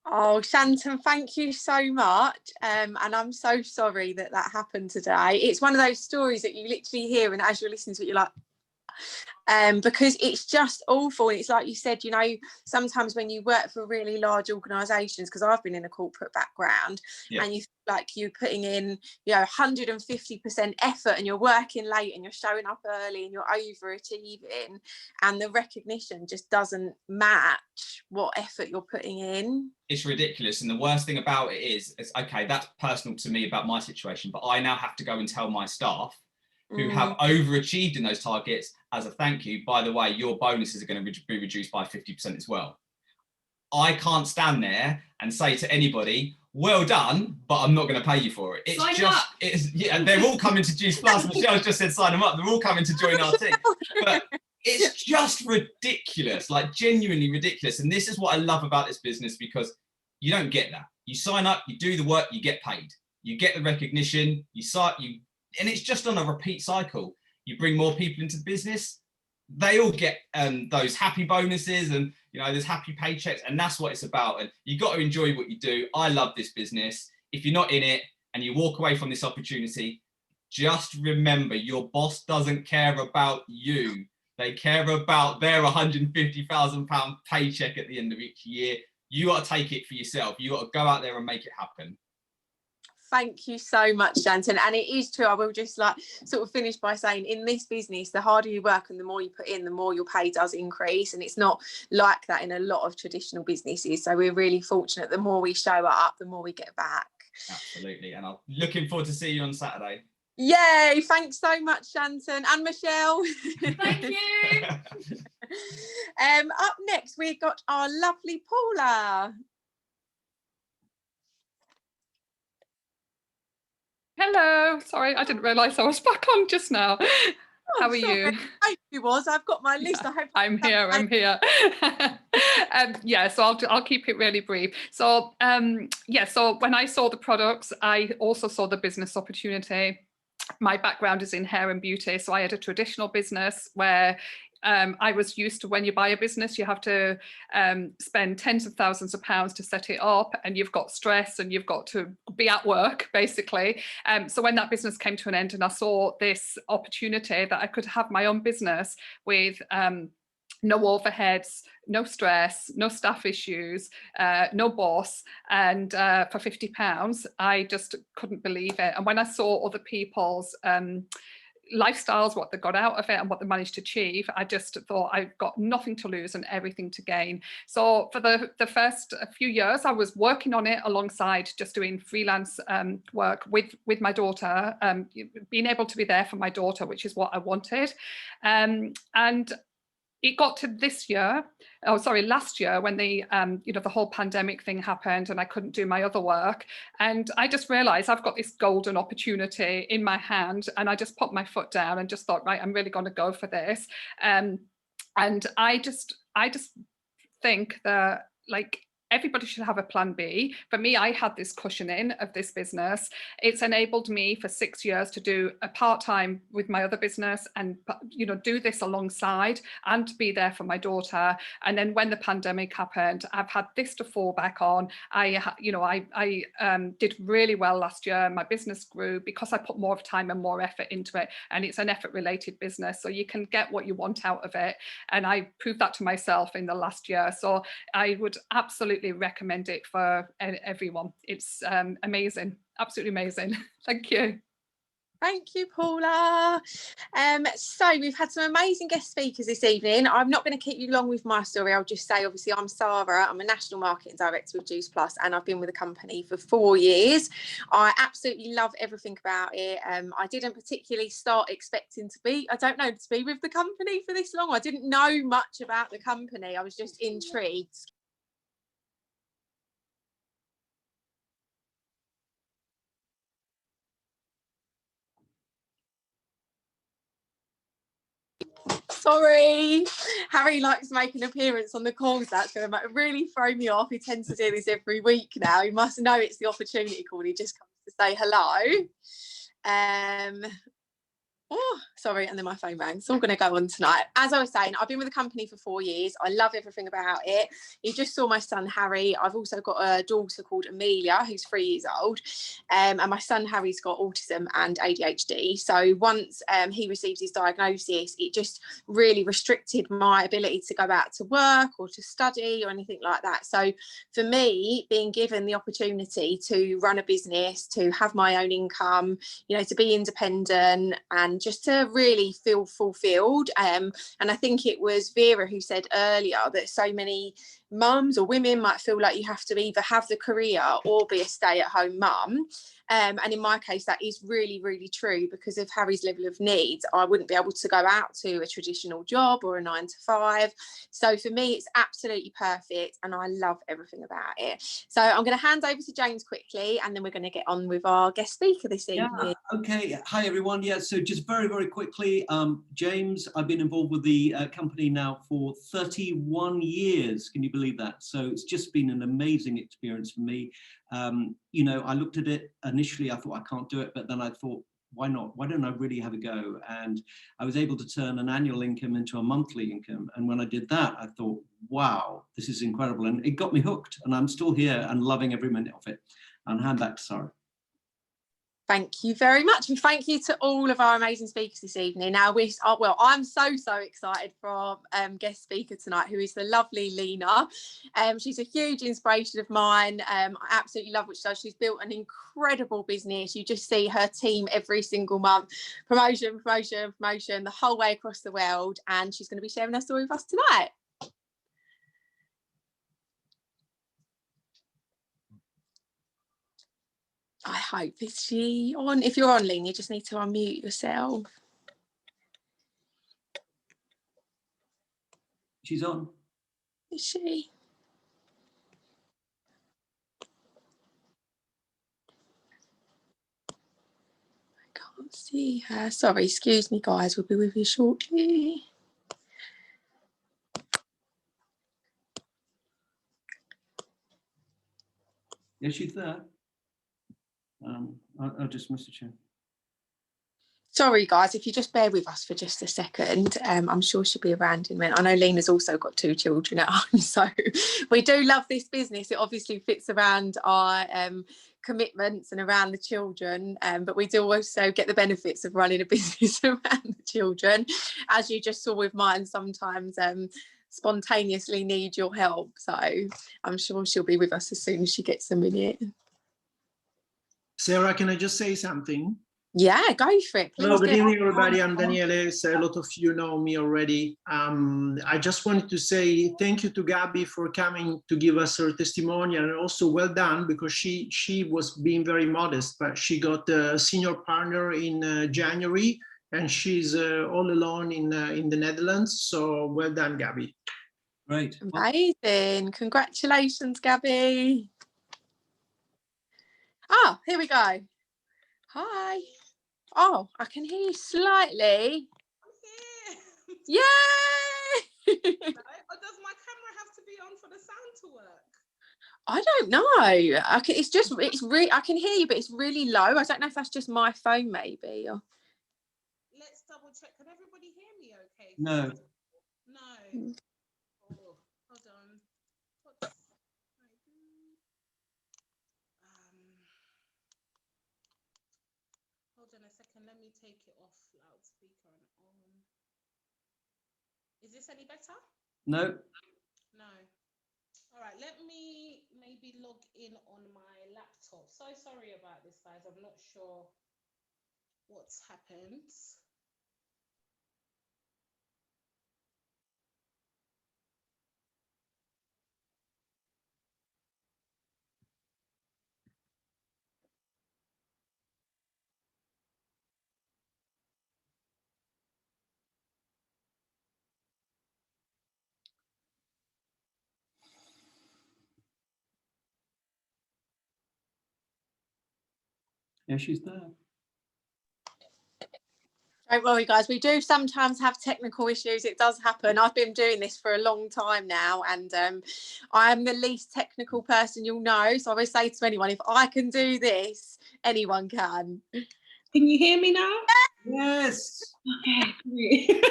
Oh, Shanton, thank you so much. And I'm so sorry that that happened today. It's one of those stories that you literally hear, and as you're listening to it, you're like, because it's just awful. And it's like you said, you know, sometimes when you work for really large organisations, because I've been in a corporate background, and you feel like you're putting in, you know, 150% effort, and you're working late and you're showing up early and you're overachieving, and the recognition just doesn't match what effort you're putting in. It's ridiculous. And the worst thing about it is okay, that's personal to me about my situation, but I now have to go and tell my staff who have overachieved in those targets, as a thank you, by the way, your bonuses are going to be reduced by 50% as well. I can't stand there and say to anybody, well done, but I'm not going to pay you for it. It's sign just, yeah, they're all coming to Juice Plus. Michelle's just said sign them up. They're all coming to join our team. But it's just ridiculous, like genuinely ridiculous. And this is what I love about this business, because you don't get that. You sign up, you do the work, you get paid. You get the recognition, and it's just on a repeat cycle. You bring more people into the business, they all get those happy bonuses, and you know, there's happy paychecks, and that's what it's about. And you got to enjoy what you do. I love this business. If you're not in it and you walk away from this opportunity, just remember your boss doesn't care about you. They care about their £150,000 paycheck at the end of each year. You got to take it for yourself. You got to go out there and make it happen. Thank you so much, Shanton. And it is true. I will just like sort of finish by saying, in this business, the harder you work and the more you put in, the more your pay does increase. And it's not like that in a lot of traditional businesses. So we're really fortunate. The more we show up, the more we get back. Absolutely. And I'm looking forward to seeing you on Saturday. Yay. Thanks so much, Shanton and Michelle. Thank you. Up next, we've got our lovely Paula. Hello. Sorry, I didn't realise I was back on just now. How are you? I hope you was. I've got my list. Yeah, I hope I'm here. Yeah, so I'll keep it really brief. So so when I saw the products, I also saw the business opportunity. My background is in hair and beauty, so I had a traditional business where I was used to, when you buy a business, you have to spend tens of thousands of pounds to set it up, and you've got stress and you've got to be at work, basically. So when that business came to an end and I saw this opportunity that I could have my own business with no overheads, no stress, no staff issues, no boss, and for £50, I just couldn't believe it. And when I saw other people's lifestyles, what they got out of it and what they managed to achieve, I just thought I've got nothing to lose and everything to gain. So for the first few years, I was working on it alongside just doing freelance work with my daughter, being able to be there for my daughter, which is what I wanted. And it got to last year, when the the whole pandemic thing happened and I couldn't do my other work. And I just realized I've got this golden opportunity in my hand, and I just put my foot down and just thought, right, I'm really going to go for this. And I just think that, like, everybody should have a plan B. For me, I had this cushioning of this business. It's enabled me for 6 years to do a part-time with my other business and, do this alongside and be there for my daughter. And then when the pandemic happened, I've had this to fall back on. I did really well last year. My business grew because I put more time and more effort into it. And it's an effort-related business, so you can get what you want out of it. And I proved that to myself in the last year. So I would absolutely recommend it for everyone. It's amazing, absolutely amazing. Thank you. Thank you, Paula. So we've had some amazing guest speakers this evening. I'm not going to keep you long with my story. I'll just say, obviously, I'm Sara. I'm a national marketing director with Juice Plus, and I've been with the company for 4 years. I absolutely love everything about it. I didn't particularly start expecting to be with the company for this long. I didn't know much about the company. I was just intrigued. Sorry, Harry likes to make an appearance on the calls. That's going to really throw me off. He tends to do this every week now. He must know it's the opportunity call. He just comes to say hello. Oh, sorry, and then my phone rang. It's all going to go on tonight. As I was saying, I've been with the company for 4 years. I love everything about it. You just saw my son Harry. I've also got a daughter called Amelia, who's 3 years old, and my son Harry's got autism and ADHD. So once he received his diagnosis, it just really restricted my ability to go out to work or to study or anything like that. So for me, being given the opportunity to run a business, to have my own income, to be independent and just to really feel fulfilled. And I think it was Vera who said earlier that so many mums or women might feel like you have to either have the career or be a stay-at-home mum. And in my case, that is really, really true. Because of Harry's level of needs, I wouldn't be able to go out to a traditional job or a 9 to 5. So for me, it's absolutely perfect, and I love everything about it. So I'm going to hand over to James quickly, and then we're going to get on with our guest speaker this evening. Yeah, okay. Hi, everyone. Yeah, so just very, very quickly, James, I've been involved with the company now for 31 years. Can you believe that? So it's just been an amazing experience for me. I looked at it initially, I thought I can't do it, but then I thought, why not? Why don't I really have a go? And I was able to turn an annual income into a monthly income. And when I did that, I thought, wow, this is incredible. And it got me hooked, and I'm still here and loving every minute of it. And hand back to Sara. Thank you very much, and thank you to all of our amazing speakers this evening. Now, I'm so excited for our guest speaker tonight, who is the lovely Lyna. She's a huge inspiration of mine. I absolutely love what she does. She's built an incredible business. You just see her team every single month, promotion, the whole way across the world, and she's going to be sharing her story with us tonight. I hope. Is she on? If you're on, Lyna, you just need to unmute yourself. She's on. Is she? I can't see her. Sorry, excuse me, guys. We'll be with you shortly. Yeah, she's there. I'll just message her. Sorry, guys, if you just bear with us for just a second, I'm sure she'll be around in a minute. I know Lyna's also got 2 children at home, so we do love this business. It obviously fits around our commitments and around the children, but we do also get the benefits of running a business around the children. As you just saw with mine, sometimes spontaneously need your help. So I'm sure she'll be with us as soon as she gets a minute. Sarah, can I just say something? Yeah, go for it. Please. Hello, good evening, everybody. I'm Daniele. So a lot of you know me already. I just wanted to say thank you to Gabby for coming to give us her testimonial, and also well done, because she was being very modest, but she got a senior partner in January, and she's all alone in the Netherlands. So well done, Gabby. Great. Amazing. Congratulations, Gabby. Oh, here we go. Hi. Oh, I can hear you slightly. I'm Yay! here. Or does my camera have to be on for the sound to work? I don't know. I can hear you, but it's really low. I don't know if that's just my phone, maybe. Or... Let's double check. Can everybody hear me okay? No. No. Oh, hold on. Hold on a second. Let me take it off loudspeaker and on. Is this any better? No. No. All right. Let me maybe log in on my laptop. So sorry about this, guys. I'm not sure what's happened. Yeah, she's there. Don't worry, guys. We do sometimes have technical issues. It does happen. I've been doing this for a long time now, and I'm the least technical person you'll know. So I always say to anyone, if I can do this, anyone can. Can you hear me now? Yes. Okay.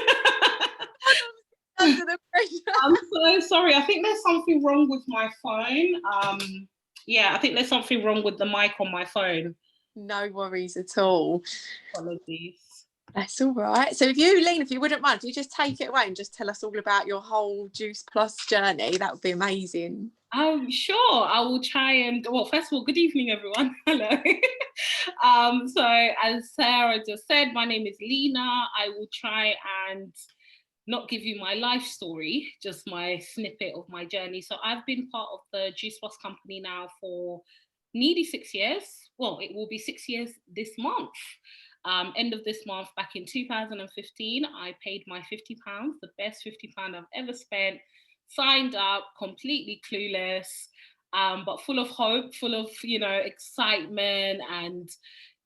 Under the pressure. I'm so sorry. I think there's something wrong with my phone. Yeah, I think there's something wrong with the mic on my phone. No worries at all. Apologies. That's all right. So if you, Lyna, if you wouldn't mind, if you just take it away and just tell us all about your whole Juice Plus journey, that would be amazing. Sure. I will try and, well, first of all, good evening, everyone. Hello. So as Sarah just said, my name is Lyna. I will try and not give you my life story, just my snippet of my journey. So I've been part of the Juice Plus company now for nearly 6 years. Well, it will be 6 years this month. End of this month, back in 2015, I paid my £50, the best £50 I've ever spent, signed up, completely clueless, but full of hope, full of, excitement and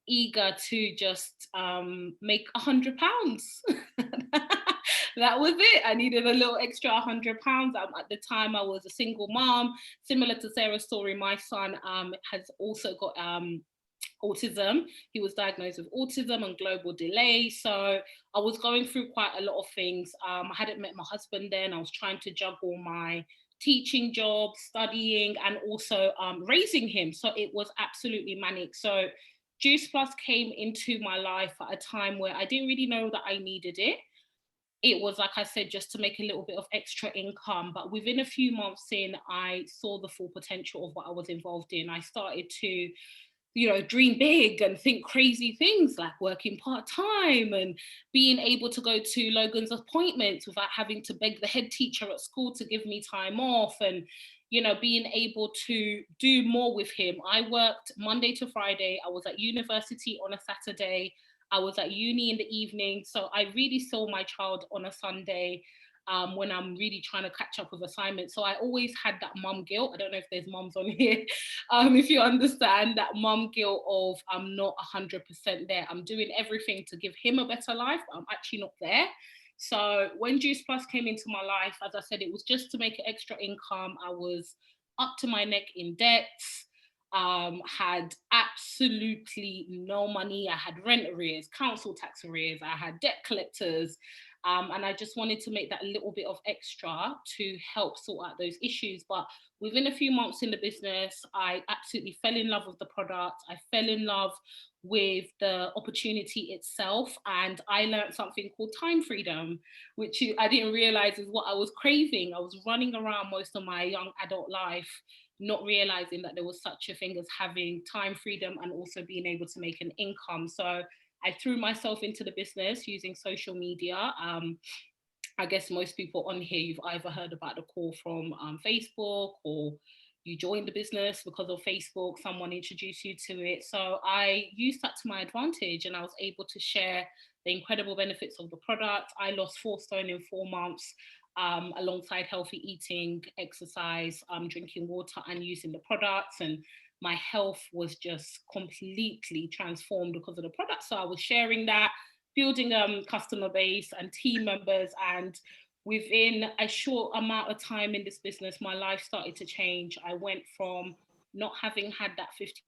eager to just make £100. That was it. I needed a little extra £100. At the time, I was a single mom. Similar to Sarah's story, my son has also got autism. He was diagnosed with autism and global delay. So I was going through quite a lot of things. I hadn't met my husband then. I was trying to juggle my teaching job, studying, and also raising him. So it was absolutely manic. So Juice Plus came into my life at a time where I didn't really know that I needed it. It was, like I said, just to make a little bit of extra income. But within a few months in, I saw the full potential of what I was involved in. I started to dream big and think crazy things like working part-time and being able to go to Logan's appointments without having to beg the head teacher at school to give me time off, and being able to do more with him. I worked Monday to Friday. I was at university on a Saturday. I was at uni in the evening. So I really saw my child on a Sunday when I'm really trying to catch up with assignments. So I always had that mum guilt. I don't know if there's mums on here. If you understand that mum guilt of I'm not 100% there. I'm doing everything to give him a better life, but I'm actually not there. So when Juice Plus came into my life, as I said, it was just to make an extra income. I was up to my neck in debts. had absolutely no money. I had rent arrears, council tax arrears, I had debt collectors. And I just wanted to make that a little bit of extra to help sort out those issues. But within a few months in the business, I absolutely fell in love with the product. I fell in love with the opportunity itself. And I learned something called time freedom, which I didn't realize is what I was craving. I was running around most of my young adult life, not realizing that there was such a thing as having time freedom and also being able to make an income. So I threw myself into the business using social media. I guess most people on here, you've either heard about the call from Facebook, or you joined the business because of Facebook, someone introduced you to it. So I used that to my advantage, and I was able to share the incredible benefits of the product. I lost 4 stone in 4 months, alongside healthy eating, exercise, drinking water and using the products. And my health was just completely transformed because of the product. So I was sharing that, building customer base and team members, and within a short amount of time in this business, my life started to change. I went from not having had that 50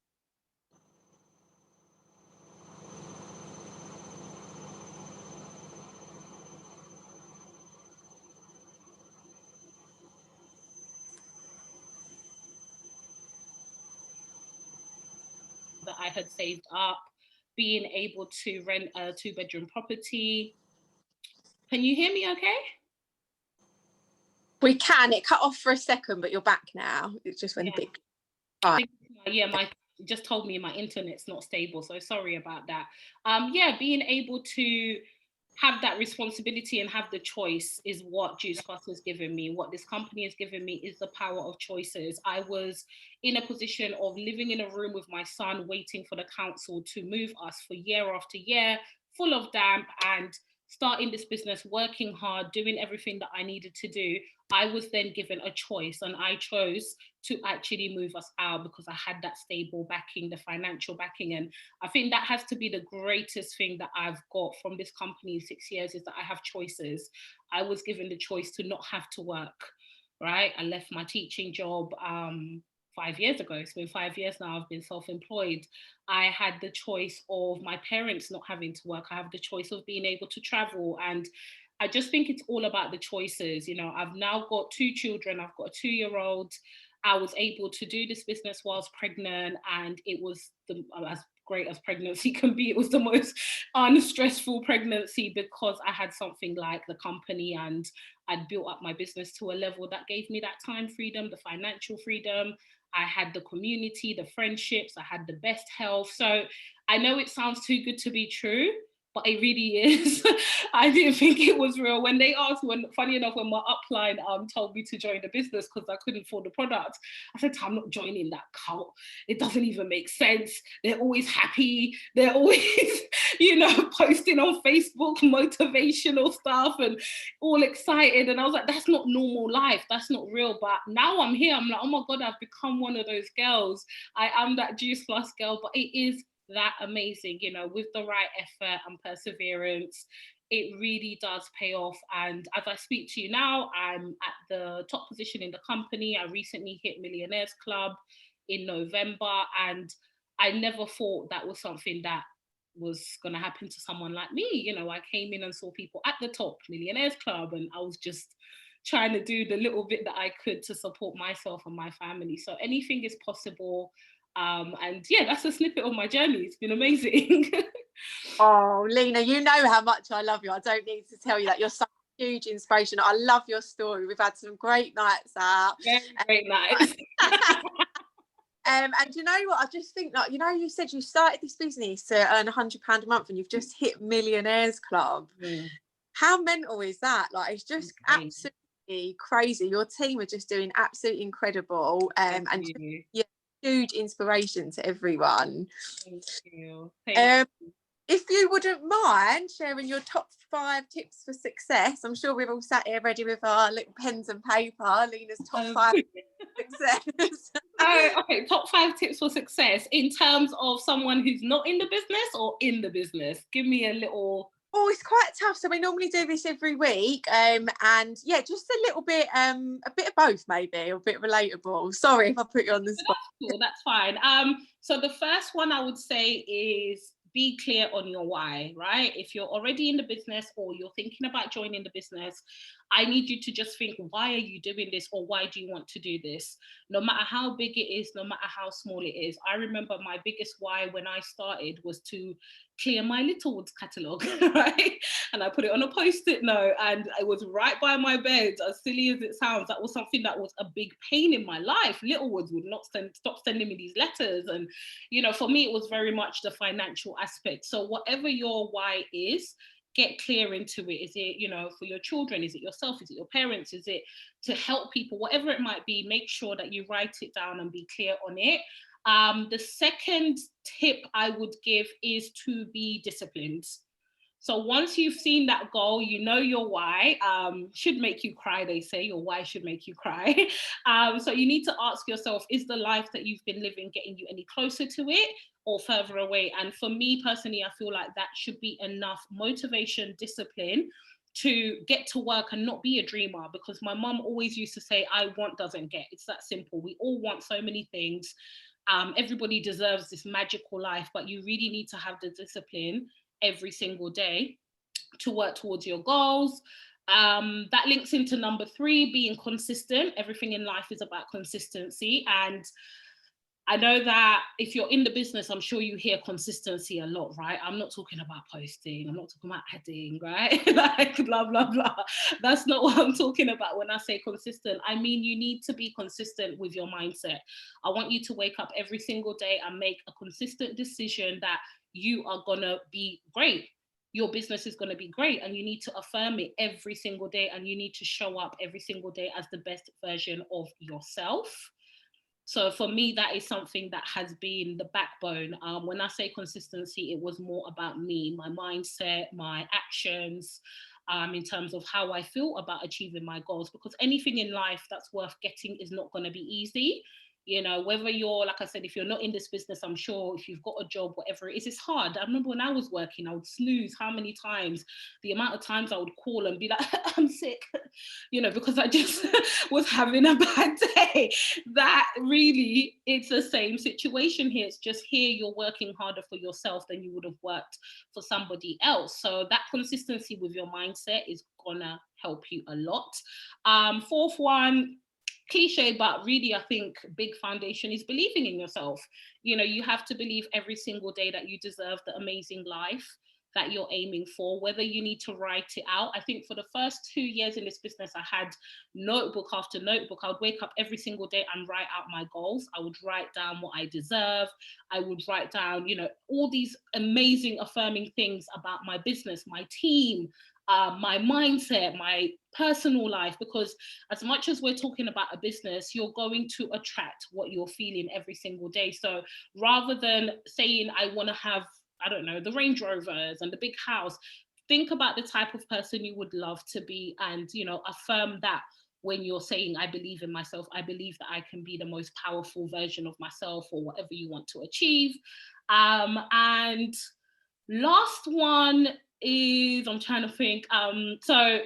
that I had saved up, being able to rent a 2-bedroom property. Can you hear me okay? We can. It cut off for a second, but you're back now. It just went a bit. Yeah, my just told me my internet's not stable, so sorry about that. Yeah, being able to have that responsibility and have the choice is what Juice Plus has given me. What this company has given me is the power of choices. I was in a position of living in a room with my son, waiting for the council to move us for year after year, full of damp, and starting this business, working hard, doing everything that I needed to do. I was then given a choice, and I chose to actually move us out because I had that stable backing, the financial backing. And I think that has to be the greatest thing that I've got from this company in 6 years, is that I have choices. I was given the choice to not have to work, right? I left my teaching job 5 years ago. It's been 5 years now. I've been self-employed. I had the choice of my parents not having to work. I have the choice of being able to travel. And I just think it's all about the choices. You know, I've now got 2 children. I've got a 2-year-old. I was able to do this business whilst pregnant, and it was as great as pregnancy can be. It was the most unstressful pregnancy because I had something like the company, and I'd built up my business to a level that gave me that time freedom, the financial freedom. I had the community, the friendships, I had the best health. So I know it sounds too good to be true, but it really is. I didn't think it was real. When they asked, funny enough, when my upline told me to join the business because I couldn't afford the product, I said, I'm not joining that cult. It doesn't even make sense. They're always happy. They're always, you know, posting on Facebook motivational stuff and all excited. And I was like, that's not normal life. That's not real. But now I'm here. I'm like, oh my God, I've become one of those girls. I am that Juice Plus girl, but it is that amazing, you know, with the right effort and perseverance, it really does pay off. And as I speak to you now, I'm at the top position in the company. I recently hit Millionaires Club in November, and I never thought that was something that was going to happen to someone like me. You know, I came in and saw people at the top, Millionaires Club, and I was just trying to do the little bit that I could to support myself and my family. So anything is possible. And yeah, that's a snippet of my journey. It's been amazing. Oh, Lyna, you know how much I love you. I don't need to tell you that. You're such a huge inspiration. I love your story. We've had some great nights out. Very great nights. And you know what? I just think that, you know, you said you started this business to earn £100 a month and you've just hit Millionaires Club. How mental is that? Like, it's just absolutely crazy. Your team are just doing absolutely incredible. And yeah, huge inspiration to everyone. Thank you. Thank you. If you wouldn't mind sharing your top 5 tips for success, I'm sure we've all sat here ready with our little pens and paper. Lyna's top 5 success. Okay, top 5 tips for success in terms of someone who's not in the business or in the business. Give me a little Oh, it's quite tough. So we normally do this every week, and yeah, just a little bit, a bit of both, maybe, or a bit relatable. Sorry if I put you on the spot. That's cool. That's fine. So the first one I would say is be clear on your why, right? If you're already in the business or you're thinking about joining the business, I need you to just think, why are you doing this, or why do you want to do this? No matter how big it is, no matter how small it is. I remember my biggest why when I started was to clear my Littlewoods catalogue, right? And I put it on a post-it note, and it was right by my bed. As silly as it sounds, that was something that was a big pain in my life. Littlewoods would not stop sending me these letters. And, you know, for me, it was very much the financial aspect. So whatever your why is, get clear into it. Is it, you know, for your children? Is it yourself? Is it your parents? Is it to help people? Whatever it might be, make sure that you write it down and be clear on it. The second tip I would give is to be disciplined. So once you've seen that goal, you know your why, should make you cry, they say. Your why should make you cry. So you need to ask yourself, is the life that you've been living getting you any closer to it or further away? And for me personally, I feel like that should be enough motivation, discipline to get to work and not be a dreamer. Because my mum always used to say, I want doesn't get. It's that simple. We all want so many things. Everybody deserves this magical life, but you really need to have the discipline every single day to work towards your goals. That links into number 3, being consistent. Everything in life is about consistency. And I know that if you're in the business, I'm sure you hear consistency a lot, right? I'm not talking about posting. I'm not talking about adding, right? Like blah, blah, blah. That's not what I'm talking about when I say consistent. I mean, you need to be consistent with your mindset. I want you to wake up every single day and make a consistent decision that you are gonna be great. Your business is gonna be great, and you need to affirm it every single day, and you need to show up every single day as the best version of yourself. So for me, that is something that has been the backbone. When I say consistency, it was more about me, my mindset, my actions, in terms of how I feel about achieving my goals. Because anything in life that's worth getting is not going to be easy. You know, whether you're, like I said, if you're not in this business, I'm sure if you've got a job, whatever it is, it's hard. I remember when I was working, I would snooze how many times, the amount of times I would call and be like, I'm sick, you know, because I just was having a bad day. That really, it's the same situation here. It's just here you're working harder for yourself than you would have worked for somebody else. So that consistency with your mindset is gonna help you a lot. Fourth one, cliche, but really I think big foundation is believing in yourself. You know, you have to believe every single day that you deserve the amazing life that you're aiming for, whether you need to write it out. I think for the first 2 years in this business, I had notebook after notebook. I would wake up every single day and write out my goals. I would write down what I deserve. I would write down, you know, all these amazing affirming things about my business, my team, my mindset, my personal life, because as much as we're talking about a business, you're going to attract what you're feeling every single day. So rather than saying, I want to have, I don't know, the Range Rovers and the big house, think about the type of person you would love to be, and, you know, affirm that when you're saying, I believe in myself, I believe that I can be the most powerful version of myself, or whatever you want to achieve. And last one is, I'm trying to think, so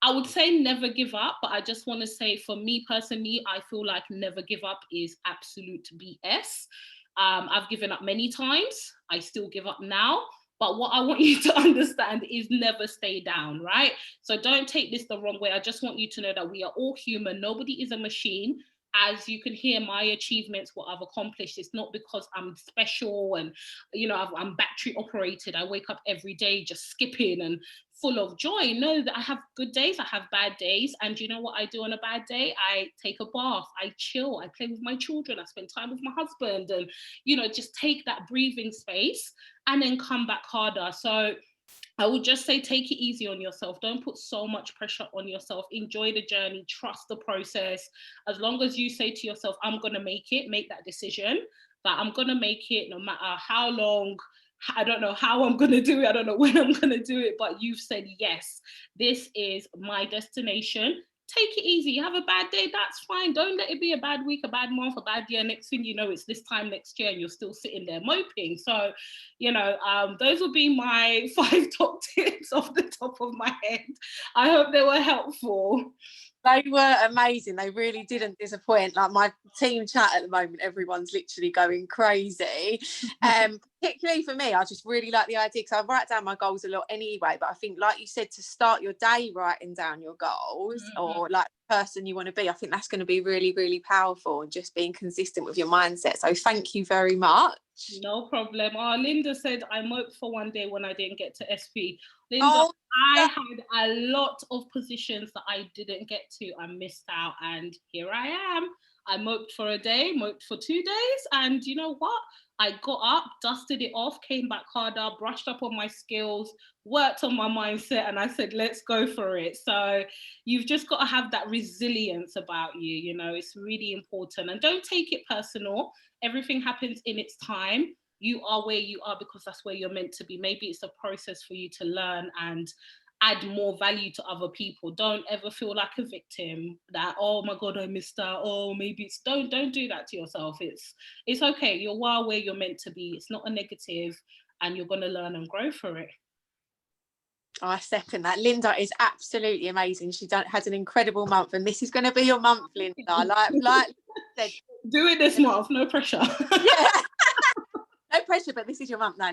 I would say never give up, but I just want to say, for me personally, I feel like never give up is absolute BS. I've given up many times. I still give up now. But what I want you to understand is never stay down, right? So don't take this the wrong way. I just want you to know that we are all human. Nobody is a machine. As you can hear, my achievements, what I've accomplished, it's not because I'm special and, you know, I'm battery operated. I wake up every day just skipping and full of joy. No, that I have good days, I have bad days. And you know what I do on a bad day? I take a bath, I chill, I play with my children, I spend time with my husband, and, you know, just take that breathing space and then come back harder. So I would just say, take it easy on yourself. Don't put so much pressure on yourself. Enjoy the journey, trust the process. As long as you say to yourself, I'm gonna make it, make that decision that I'm gonna make it no matter how long. I don't know how I'm gonna do it, I don't know when I'm gonna do it, but you've said, yes, this is my destination. take it easy. You have a bad day, that's fine. Don't let it be a bad week, a bad month, a bad year. Next thing you know, it's this time next year and you're still sitting there moping. So, you know, those will be my 5 top tips off the top of my head. I hope they were helpful. They were amazing. They really didn't disappoint. Like my team chat at the moment, everyone's literally going crazy. Particularly for me, I just really like the idea, because I write down my goals a lot anyway. But I think, like you said, to start your day writing down your goals, or like the person you want to be, I think that's going to be really, really powerful, and just being consistent with your mindset. So thank you very much. No problem. Oh, Linda said I moped for one day when I didn't get to SP. Linda, I had a lot of positions that I didn't get to. I missed out, and here I am. I moped for a day, moped for 2 days, and you know what? I got up, dusted it off, came back harder, brushed up on my skills, worked on my mindset, and I said, let's go for it. So you've just got to have that resilience about you, you know, it's really important. And don't take it personal. Everything happens in its time. You are where you are because that's where you're meant to be. Maybe it's a process for you to learn and add more value to other people. Don't ever feel like a victim that, oh my God, I missed out. Oh, maybe it's, don't do that to yourself. It's okay. You're well where you're meant to be. It's not a negative, and you're going to learn and grow for it. I second that. Linda is absolutely amazing. She has an incredible month, and this is going to be your month, Linda. Like said, do it this month, no pressure. Yeah. No pressure, but this is your month. No,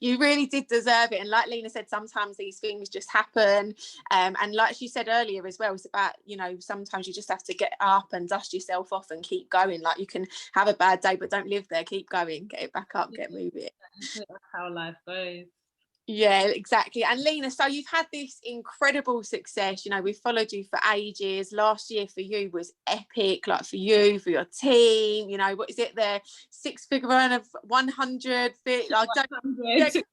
you really did deserve it. And like Lyna said, sometimes these things just happen. And like she said earlier as well, it's about, you know, sometimes you just have to get up and dust yourself off and keep going. Like, you can have a bad day, but don't live there. Keep going, get it back up, get moving. That's how life goes. Yeah, exactly. And Lyna, so you've had this incredible success. You know, we've followed you for ages. Last year for you was epic, like for you, for your team. You know, what is it, the 6-figure earn of 100? Like, 100,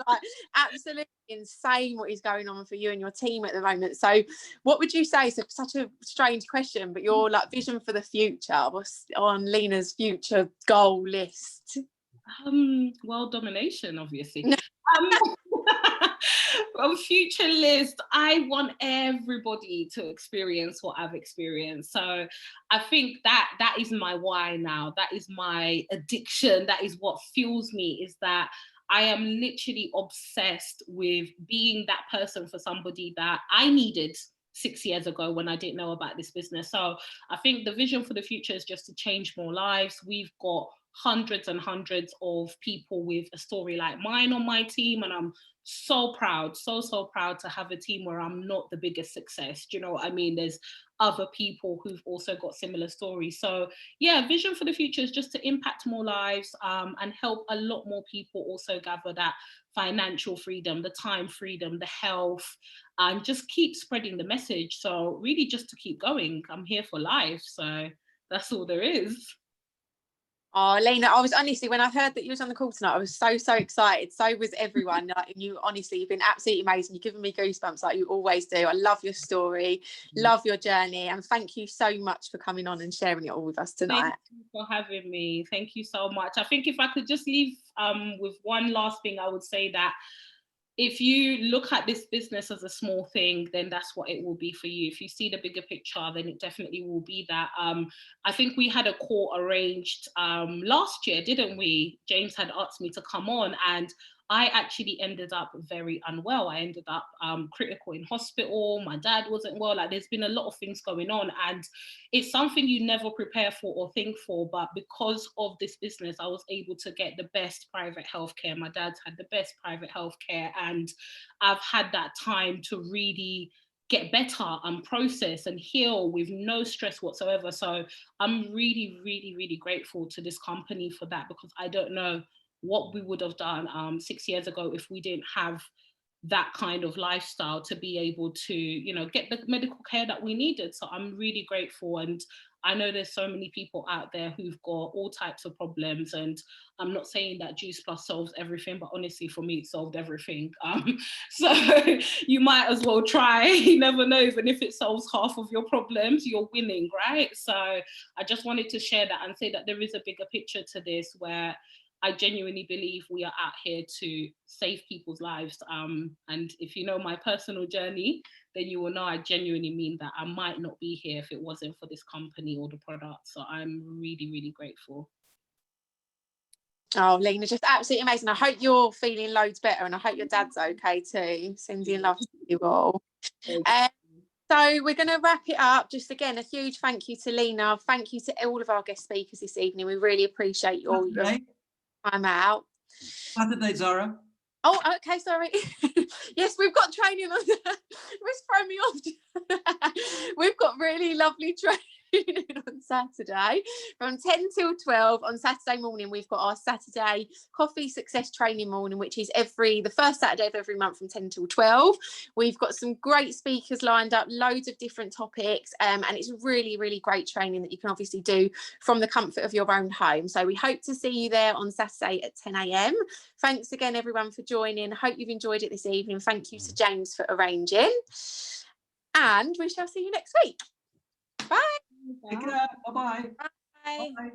like absolutely insane what is going on for you and your team at the moment. So what would you say, so such a strange question, but your like vision for the future, what's on Lyna's future goal list? World domination, obviously. On future list, I want everybody to experience what I've experienced. So I think that is my why now. That is my addiction. That is what fuels me, is that I am literally obsessed with being that person for somebody that I needed 6 years ago when I didn't know about this business. So I think the vision for the future is just to change more lives. We've got hundreds and hundreds of people with a story like mine on my team, and I'm so proud, so proud to have a team where I'm not the biggest success. Do you know what I mean? There's other people who've also got similar stories. So yeah, vision for the future is just to impact more lives, and help a lot more people also gather that financial freedom, the time freedom, the health, and just keep spreading the message. So really just to keep going. I'm here for life. So that's all there is. Oh, Lyna, I was honestly, when I heard that you was on the call tonight, I was so excited. So was everyone. Like, you honestly, you've been absolutely amazing. You've given me goosebumps like you always do. I love your story, love your journey, and thank you so much for coming on and sharing it all with us tonight. Thank you for having me. Thank you so much. I think if I could just leave with one last thing, I would say that if you look at this business as a small thing, then that's what it will be for you. If you see the bigger picture, then it definitely will be that. I think we had a call arranged last year, didn't we? James had asked me to come on, and I actually ended up very unwell. I ended up critical in hospital. My dad wasn't well. Like, there's been a lot of things going on, and it's something you never prepare for or think for. But because of this business, I was able to get the best private healthcare. My dad's had the best private healthcare, and I've had that time to really get better and process and heal with no stress whatsoever. So I'm really grateful to this company for that, because I don't know what we would have done 6 years ago if we didn't have that kind of lifestyle to be able to, you know, get the medical care that we needed. So I'm really grateful. And I know there's so many people out there who've got all types of problems, and I'm not saying that Juice Plus solves everything, but honestly for me it solved everything. So you might as well try. You never know, even if it solves half of your problems, you're winning, right? So I just wanted to share that and say that there is a bigger picture to this, where I genuinely believe we are out here to save people's lives. And if you know my personal journey, then you will know I genuinely mean that. I might not be here if it wasn't for this company or the product. So I'm really, really grateful. Oh, Lyna, just absolutely amazing. I hope you're feeling loads better, and I hope your dad's okay too. Sending love to you all. So we're going to wrap it up. Just again, a huge thank you to Lyna. Thank you to all of our guest speakers this evening. We really appreciate all your time out. Saturday, Sara. Oh, okay, sorry. Yes, we've got training on that. Which throw me off. We've got really lovely training on Saturday from 10 till 12 on Saturday morning. We've got our Saturday coffee success training morning, which is the first Saturday of every month from 10 till 12. We've got some great speakers lined up, loads of different topics, and it's really, really great training that you can obviously do from the comfort of your own home. So we hope to see you there on Saturday at 10 a.m. Thanks again, everyone, for joining. Hope you've enjoyed it this evening. Thank you to James for arranging, and we shall see you next week. Bye. Take care. Bye-bye. Bye. Bye.